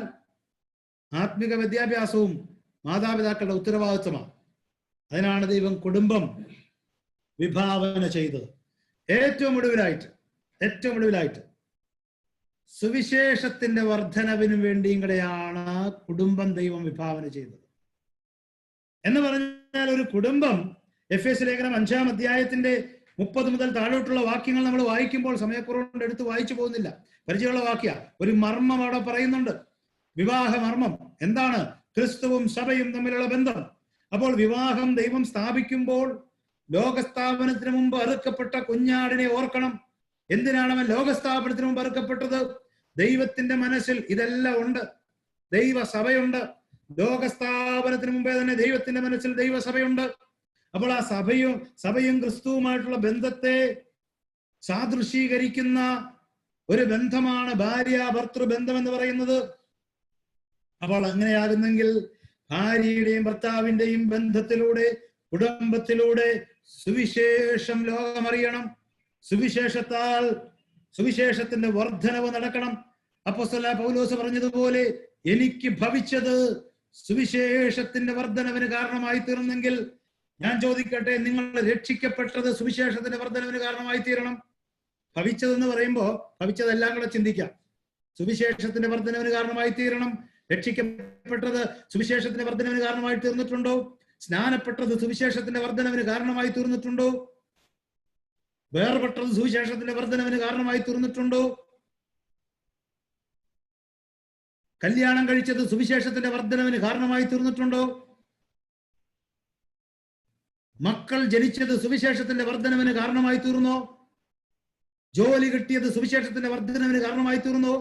ആത്മിക വിദ്യാഭ്യാസവും മാതാപിതാക്കളുടെ ഉത്തരവാദിത്വമാണ്. അതിനാണ് ദൈവം കുടുംബം വിഭാവന ചെയ്തത്. ഏറ്റവും ഒടുവിലായിട്ട് സുവിശേഷത്തിന്റെ വർധനവിനും വേണ്ടിയും കൂടെയാണ് കുടുംബം ദൈവം വിഭാവന ചെയ്തത്. എന്ന് പറഞ്ഞാൽ ഒരു കുടുംബം, എഫേസ്യ ലേഖനം 5-ാം അധ്യായത്തിന്റെ 30 മുതൽ താഴോട്ടുള്ള വാക്യങ്ങൾ നമ്മൾ വായിക്കുമ്പോൾ സമയക്കുറവുകൊണ്ട് എടുത്ത് വായിച്ചു പോകുന്നില്ല, പരിചയമുള്ള വാക്യ. ഒരു മർമ്മം അവിടെ പറയുന്നുണ്ട്, വിവാഹ മർമ്മം. എന്താണ്? ക്രിസ്തുവും സഭയും തമ്മിലുള്ള ബന്ധം. അപ്പോൾ വിവാഹം ദൈവം സ്ഥാപിക്കുമ്പോൾ ലോകസ്ഥാപനത്തിന് മുമ്പ് അറുക്കപ്പെട്ട കുഞ്ഞാടിനെ ഓർക്കണം. എന്തിനാണ് അവൻ ലോകസ്ഥാപനത്തിന് മുമ്പ് അറുക്കപ്പെട്ടത്? ദൈവത്തിന്റെ മനസ്സിൽ ഇതെല്ലാം ഉണ്ട്. ദൈവസഭയുണ്ട്. ലോകസ്ഥാപനത്തിന് മുമ്പേ തന്നെ ദൈവത്തിന്റെ മനസ്സിൽ ദൈവസഭയുണ്ട്. അപ്പോൾ ആ സഭയും ക്രിസ്തുവുമായിട്ടുള്ള ബന്ധത്തെ സാദൃശീകരിക്കുന്ന ഒരു ബന്ധമാണ് ഭാര്യ ഭർത്തൃ ബന്ധം എന്ന് പറയുന്നത്. അപ്പോൾ അങ്ങനെയാകുന്നെങ്കിൽ ഭാര്യയുടെയും ഭർത്താവിന്റെയും ബന്ധത്തിലൂടെ, കുടുംബത്തിലൂടെ സുവിശേഷം ലോകമറിയണം. സുവിശേഷത്താൽ സുവിശേഷത്തിന്റെ വർധനവ് നടക്കണം. അപ്പോസ്തലനായ പൗലോസ് പറഞ്ഞതുപോലെ, എനിക്ക് ഭവിച്ചത് സുവിശേഷത്തിന്റെ വർധനവിന് കാരണമായി തീർന്നെങ്കിൽ, ഞാൻ ചോദിക്കട്ടെ, നിങ്ങൾ രക്ഷിക്കപ്പെട്ടത് സുവിശേഷത്തിന്റെ വർധനവിന് കാരണമായി തീരണം. ഭവിച്ചതെന്ന് പറയുമ്പോൾ ഭവിച്ചതെല്ലാം കൂടെ ചിന്തിക്കാം. സുവിശേഷത്തിന്റെ വർധനവിന് കാരണമായി തീരണം. രക്ഷിക്കപ്പെട്ടത് സുവിശേഷത്തിന്റെ വർധനവിന് കാരണമായി തീർന്നിട്ടുണ്ടോ? സ്നാനപ്പെട്ടത് സുവിശേഷത്തിന്റെ വർധനവിന് കാരണമായി തീർന്നിട്ടുണ്ടോ? വേർപെട്ടത് സുവിശേഷത്തിന്റെ വർധനവിന് കാരണമായി തീർന്നിട്ടുണ്ടോ? കല്യാണം കഴിച്ചത് സുവിശേഷത്തിന്റെ വർധനവിന് കാരണമായി തീർന്നിട്ടുണ്ടോ? മക്കൾ ജനിച്ചത് സുവിശേഷത്തിന്റെ വർധനവിന് കാരണമായി തീർന്നോ? ജോലി കിട്ടിയത് സുവിശേഷത്തിന്റെ വർധനവിന് കാരണമായി തീർന്നോ?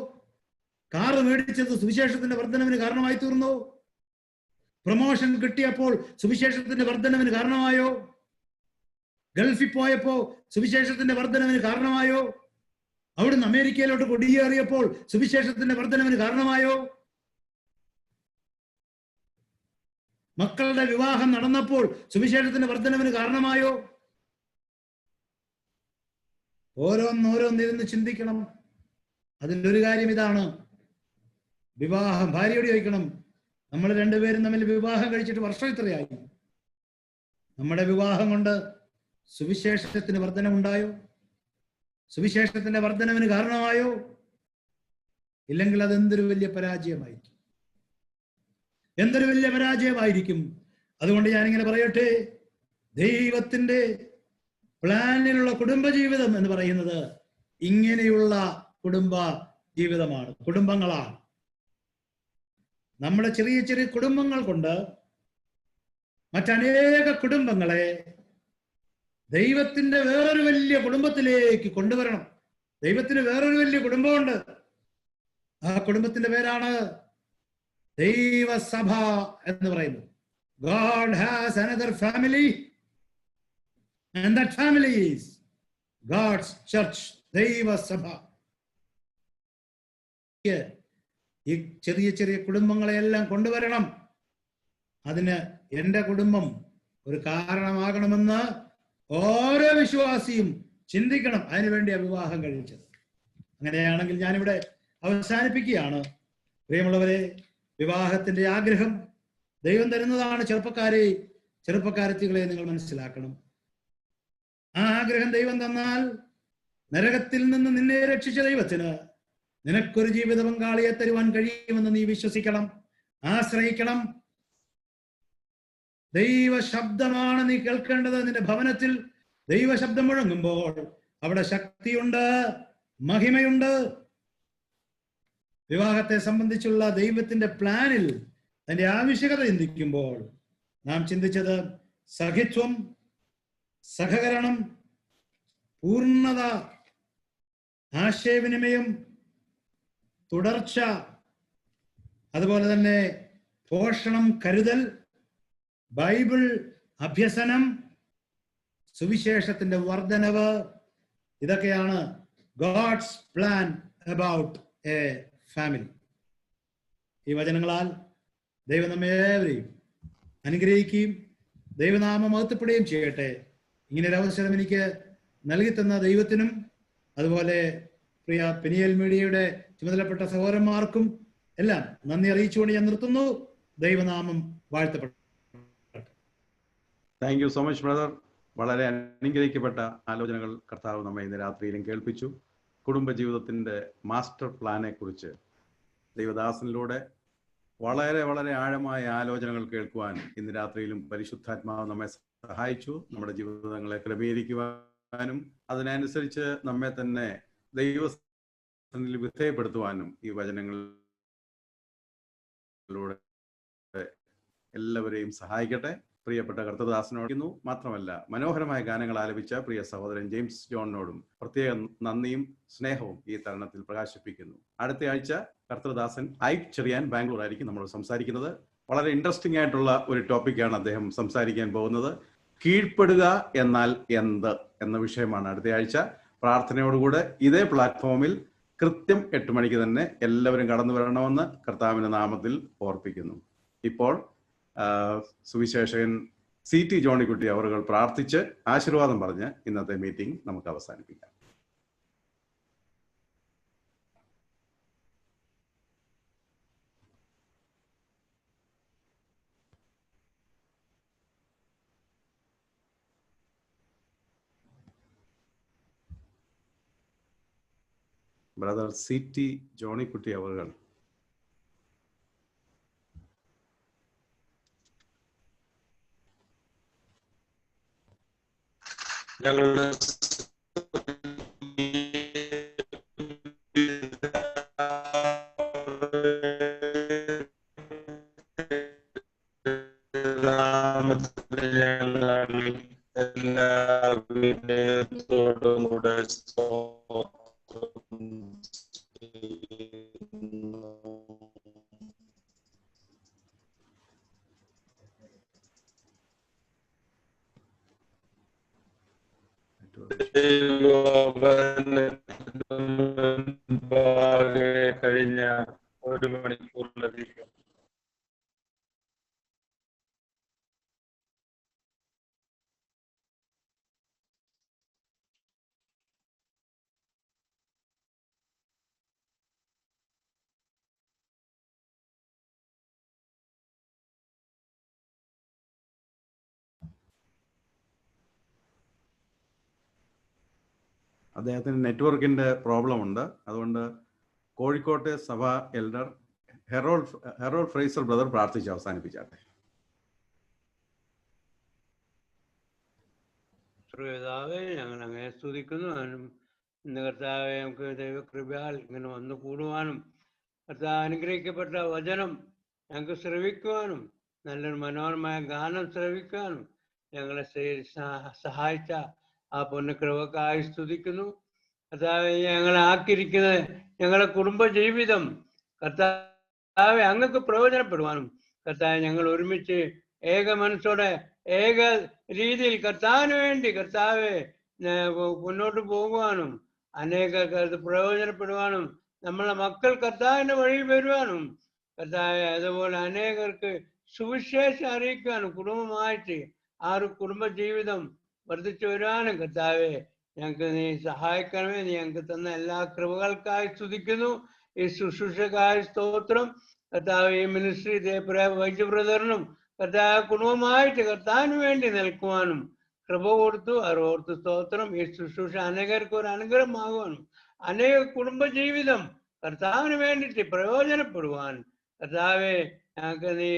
കാറ് മേടിച്ചത് സുവിശേഷത്തിന്റെ വർധനവിന് കാരണമായി തീർന്നു. പ്രൊമോഷൻ കിട്ടിയപ്പോൾ സുവിശേഷത്തിന്റെ വർധനവിന് കാരണമായോ? ഗൾഫിൽ പോയപ്പോ സുവിശേഷത്തിന്റെ വർധനവിന് കാരണമായോ? അവിടുന്ന് അമേരിക്കയിലോട്ട് കൊടിയേറിയപ്പോൾ സുവിശേഷത്തിന്റെ വർധനവിന് കാരണമായോ? മക്കളുടെ വിവാഹം നടന്നപ്പോൾ സുവിശേഷത്തിന്റെ വർധനവിന് കാരണമായോ? ഓരോന്നോരോന്നിരുന്ന് ചിന്തിക്കണം. അതിലൊരു കാര്യം ഇതാണ്, വിവാഹം. ഭാര്യയോട് ചോദിക്കണം, നമ്മൾ രണ്ടുപേരും തമ്മിൽ വിവാഹം കഴിച്ചിട്ട് വർഷം ഇത്രയായി, നമ്മുടെ വിവാഹം കൊണ്ട് സുവിശേഷത്തിന് വർധനമുണ്ടായോ? സുവിശേഷത്തിന്റെ വർധനവിന് കാരണമായോ? ഇല്ലെങ്കിൽ അത് എന്തൊരു വലിയ പരാജയമായിരിക്കും, എന്തൊരു വലിയ പരാജയമായിരിക്കും. അതുകൊണ്ട് ഞാനിങ്ങനെ പറയട്ടെ, ദൈവത്തിന്റെ പ്ലാനിലുള്ള കുടുംബജീവിതം എന്ന് പറയുന്നത് ഇങ്ങനെയുള്ള കുടുംബ ജീവിതമാണ്, കുടുംബങ്ങളാണ്. നമ്മുടെ ചെറിയ ചെറിയ കുടുംബങ്ങൾ കൊണ്ട് മറ്റനേക കുടുംബങ്ങളെ ദൈവത്തിന്റെ വേറൊരു വലിയ കുടുംബത്തിലേക്ക് കൊണ്ടുവരണം. ദൈവത്തിന് വേറൊരു വലിയ കുടുംബമുണ്ട്. ആ കുടുംബത്തിന്റെ പേരാണ് ദൈവസഭ എന്ന് പറയുന്നത്. God has another family and that family is God's church, ദൈവസഭ. ഈ ചെറിയ ചെറിയ കുടുംബങ്ങളെയെല്ലാം കൊണ്ടുവരണം. അതിന് എൻ്റെ കുടുംബം ഒരു കാരണമാകണമെന്ന് ഓരോ വിശ്വാസിയും ചിന്തിക്കണം. അതിനുവേണ്ടി വിവാഹം കഴിച്ചത്. അങ്ങനെയാണെങ്കിൽ ഞാനിവിടെ അവസാനിപ്പിക്കുകയാണ്. പ്രിയമുള്ളവരെ, വിവാഹത്തിന്റെ ആഗ്രഹം ദൈവം തരുന്നതാണ്. ചെറുപ്പക്കാരത്തികളെ നിങ്ങൾ മനസ്സിലാക്കണം. ആ ആഗ്രഹം ദൈവം തന്നാൽ നരകത്തിൽ നിന്ന് നിന്നെ രക്ഷിച്ച ദൈവത്തിന് നിനക്കൊരു ജീവിത പങ്കാളിയെ തരുവാൻ കഴിയുമെന്ന് നീ വിശ്വസിക്കണം, ആശ്രയിക്കണം. ദൈവ ശബ്ദമാണ് നീ കേൾക്കേണ്ടത്. നിന്റെ ഭവനത്തിൽ ദൈവ ശബ്ദം മുഴങ്ങുമ്പോൾ അവിടെ ശക്തിയുണ്ട്, മഹിമയുണ്ട്. വിവാഹത്തെ സംബന്ധിച്ചുള്ള ദൈവത്തിന്റെ പ്ലാനിൽ അതിന്റെ ആവശ്യകത ചിന്തിക്കുമ്പോൾ നാം ചിന്തിച്ചത് സഖിത്വം, സഹകരണം, പൂർണ്ണത, ആശയവിനിമയം, തുടർച്ച, അതുപോലെ തന്നെ പോഷണം, കരുതൽ, ബൈബിൾ അഭ്യസനം, സുവിശേഷത്തിന്റെ വർധനവ്. ഇതൊക്കെയാണ് God's plan about a family. ഈ വചനങ്ങളാൽ ദൈവം നമ്മെ ഏവരെയും അനുഗ്രഹിക്കുകയും ദൈവനാമം മഹത്വപ്പെടുകയും ചെയ്യട്ടെ. ഇങ്ങനൊരു അവസരം എനിക്ക് നൽകി തന്ന ദൈവത്തിനും അതുപോലെ പ്രിയ പെനിയൽ മീഡിയയുടെ ചുമതലപ്പെട്ട സഹോദരന്മാർക്കും എല്ലാം നന്ദി അറിയിച്ചുകൊണ്ട് ഞാൻ നിർത്തുന്നു. ദൈവനാമം വാഴ്ത്തപ്പെട്ടു. Thank you so much brother. വളരെ അനുഗ്രഹിക്കപ്പെട്ട ആലോചനകൾ കർത്താവ് നമ്മെ ഇന്ന് രാത്രിയിലും കേൾപ്പിച്ചു. കുടുംബജീവിതത്തിൻ്റെ മാസ്റ്റർ പ്ലാനെ കുറിച്ച് ദൈവദാസനിലൂടെ വളരെ വളരെ ആഴമായ ആലോചനകൾ കേൾക്കുവാൻ ഇന്ന് രാത്രിയിലും പരിശുദ്ധാത്മാവ് നമ്മെ സഹായിച്ചു. നമ്മുടെ ജീവിതങ്ങളെ ക്രമീകരിക്കുവാനും അതിനനുസരിച്ച് നമ്മെ തന്നെ ദൈവത്തിൽ വിധേയപ്പെടുത്തുവാനും ഈ വചനങ്ങളിലൂടെ എല്ലാവരെയും സഹായിക്കട്ടെ. പ്രിയപ്പെട്ട കർത്തൃദാസനോടുന്നു മാത്രമല്ല, മനോഹരമായ ഗാനങ്ങൾ ആലപിച്ച പ്രിയ സഹോദരൻ ജെയിംസ് ജോണിനോടും പ്രത്യേക നന്ദിയും സ്നേഹവും ഈ തരുണത്തിൽ പ്രകാശിപ്പിക്കുന്നു. അടുത്ത ആഴ്ച കർത്തൃദാസൻ ഐക് ചെറിയാൻ ബാംഗ്ലൂർ ആയിരിക്കും നമ്മളോട് സംസാരിക്കുന്നത്. വളരെ ഇൻട്രസ്റ്റിംഗ് ആയിട്ടുള്ള ഒരു ടോപ്പിക്കാണ് അദ്ദേഹം സംസാരിക്കാൻ പോകുന്നത്. കീഴ്പ്പെടുക എന്നാൽ എന്ത് എന്ന വിഷയമാണ് അടുത്ത ആഴ്ച. പ്രാർത്ഥനയോടുകൂടെ ഇതേ പ്ലാറ്റ്ഫോമിൽ കൃത്യം 8 മണിക്ക് തന്നെ എല്ലാവരും കടന്നു വരണമെന്ന് കർത്താവിന്റെ നാമത്തിൽ ഓർപ്പിക്കുന്നു. ഇപ്പോൾ സുവിശേഷകൻ CT ജോണിക്കുട്ടി അവർ പ്രാർത്ഥിച്ച് ആശീർവാദം പറഞ്ഞ് ഇന്നത്തെ മീറ്റിംഗ് നമുക്ക് അവസാനിപ്പിക്കാം. ബ്രദർ CT ജോണിക്കുട്ടി അവർ ഞങ്ങളുടെ എല്ലാ വിനയത്തോടും കൂടെ മുമ്പാകെ കഴിഞ്ഞ 1 മണിക്കൂറിലധികം അദ്ദേഹത്തിന് നെറ്റ്വർക്കിന്റെ പ്രോബ്ലം ഉണ്ട്. അതുകൊണ്ട് കോഴിക്കോട്ടെ സഭ എൽഡർ ഹെറോൾഡ് ഫ്രൈസൽ ബ്രദർ പ്രാർത്ഥിച്ച് അവസാനിപ്പിച്ചാട്ടെ. കർത്താവേ, ഞങ്ങൾ അങ്ങനെ സ്തുതിക്കുന്നു. ഇന്ന് കർത്താവെ നമുക്ക് ദൈവകൃപയാൽ ഇങ്ങനെ വന്നു കൂടുവാനും കർത്താവ് അനുഗ്രഹിക്കപ്പെട്ട വചനം ഞങ്ങൾക്ക് ശ്രവിക്കുവാനും നല്ലൊരു മനോഹരമായ ഗാനം ശ്രവിക്കാനും ഞങ്ങളെ സഹായിച്ച ആ പൊന്നകൃപക്കായി സ്തുതിക്കുന്നു. കർത്താവെ, ഞങ്ങളെ ആക്കിയിരിക്കുന്നത് ഞങ്ങളുടെ കുടുംബ ജീവിതം കർത്താവെ അങ്ങക്ക് പ്രയോജനപ്പെടുവാനും കർത്താവെ ഞങ്ങൾ ഒരുമിച്ച് ഏക മനസ്സോടെ ഏക രീതിയിൽ കർത്താവിന് വേണ്ടി കർത്താവെ മുന്നോട്ട് പോകുവാനും അനേകർക്ക് പ്രയോജനപ്പെടുവാനും നമ്മളെ മക്കൾ കർത്താവിന്റെ വഴിയിൽ വരുവാനും കർത്താവെ അതുപോലെ അനേകർക്ക് സുവിശേഷം അറിയിക്കാനും കുടുംബമായിട്ട് ആ ഒരു കുടുംബ ജീവിതം വർദ്ധിച്ചു വരുവാനും കർത്താവെ ഞങ്ങൾക്ക് നീ സഹായിക്കണമേ. നീ ഞങ്ങൾക്ക് തന്ന എല്ലാ കൃപകൾക്കായി സ്തുതിക്കുന്നു. ഈ ശുശ്രൂഷക്കായി സ്തോത്രം. കർത്താവ് ഈ മിനിസ്ട്രി വൈദ്യ ബ്രദറിനും കർത്താവ് കുടുംബമായിട്ട് കർത്താവിന് വേണ്ടി നിൽക്കുവാനും കൃപ കൊടുത്തു. അവരോർത്ത് സ്തോത്രം. ഈ ശുശ്രൂഷ അനേകർക്ക് ഒരു അനുഗ്രഹമാകുവാനും അനേക കുടുംബ ജീവിതം കർത്താവിന് വേണ്ടിയിട്ട് പ്രയോജനപ്പെടുവാൻ കർത്താവെ ഞങ്ങൾക്ക് നീ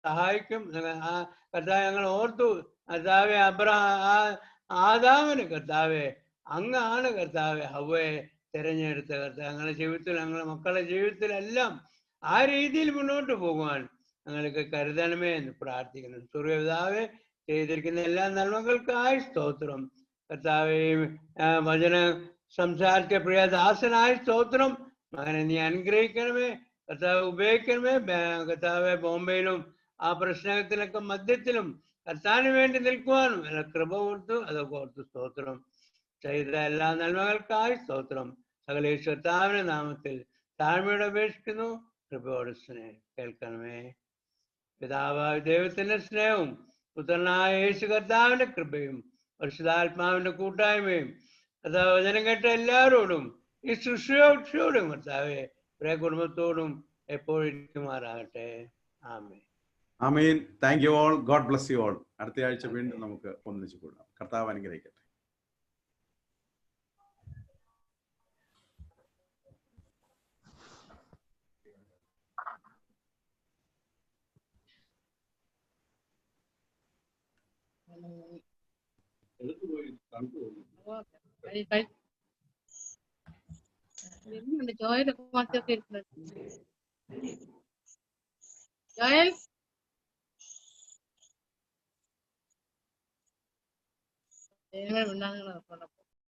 സഹായിക്കും. കർത്താവ് ഞങ്ങൾ ഓർത്തു കർത്താവെ ആദാമിന് കർത്താവെ അങ്ങാണ് കർത്താവെ ഹവ്വയെ തിരഞ്ഞെടുത്ത കർത്താവ് ഞങ്ങളുടെ ജീവിതത്തിൽ ഞങ്ങളുടെ മക്കളുടെ ജീവിതത്തിലെല്ലാം ആ രീതിയിൽ മുന്നോട്ട് പോകുവാൻ ഞങ്ങൾക്ക് കരുതണമേ എന്ന് പ്രാർത്ഥിക്കുന്നു. സൂര്യപിതാവെ ചെയ്തിരിക്കുന്ന എല്ലാ നന്മകൾക്കായി സ്തോത്രം. കർത്താവെ വചന സംസാരിച്ച പ്രിയദാസനായ സ്തോത്രം. മകനെ നീ അനുഗ്രഹിക്കണമേ. കർത്താവ് ഉപയോഗിക്കണമേ. കർത്താവെ ബോംബെയിലും ആ പ്രശ്നത്തിലൊക്കെ മധ്യത്തിലും കർത്താവിന് വേണ്ടി നിൽക്കുവാനും എല്ലാ കൃപ കൊടുത്തു. അതൊക്കെ ഓർത്തു സ്തോത്രം. ചെയ്ത എല്ലാ നന്മകൾക്കായി സ്തോത്രം. സകലേശ്വരത്താവിന്റെ നാമത്തിൽ താഴ്മയോടെ അപേക്ഷിക്കുന്നു. കൃപയോട് സ്നേഹം കേൾക്കണമേ. പിതാവായ ദൈവത്തിന്റെ സ്നേഹവും പുത്രനായ യേശു കർത്താവിന്റെ കൃപയും പരിശുദ്ധാത്മാവിന്റെ കൂട്ടായ്മയും കർത്താവ് വചനം കേട്ട എല്ലാവരോടും ഈ ശുശ്രൂഷയോടും കർത്താവെ പ്രിയ കുടുംബത്തോടും എപ്പോഴും ഇരിക്കുമാറാകട്ടെ. ആമേൻ. ആമേൻ. Thank you all. God bless you all. അടുത്ത ആഴ്ച വീണ്ടും നമുക്ക് ഒന്നിച്ചു കൂടാം. കർത്താവ് അനുഗ്രഹിക്കട്ടെ. ജോയൽ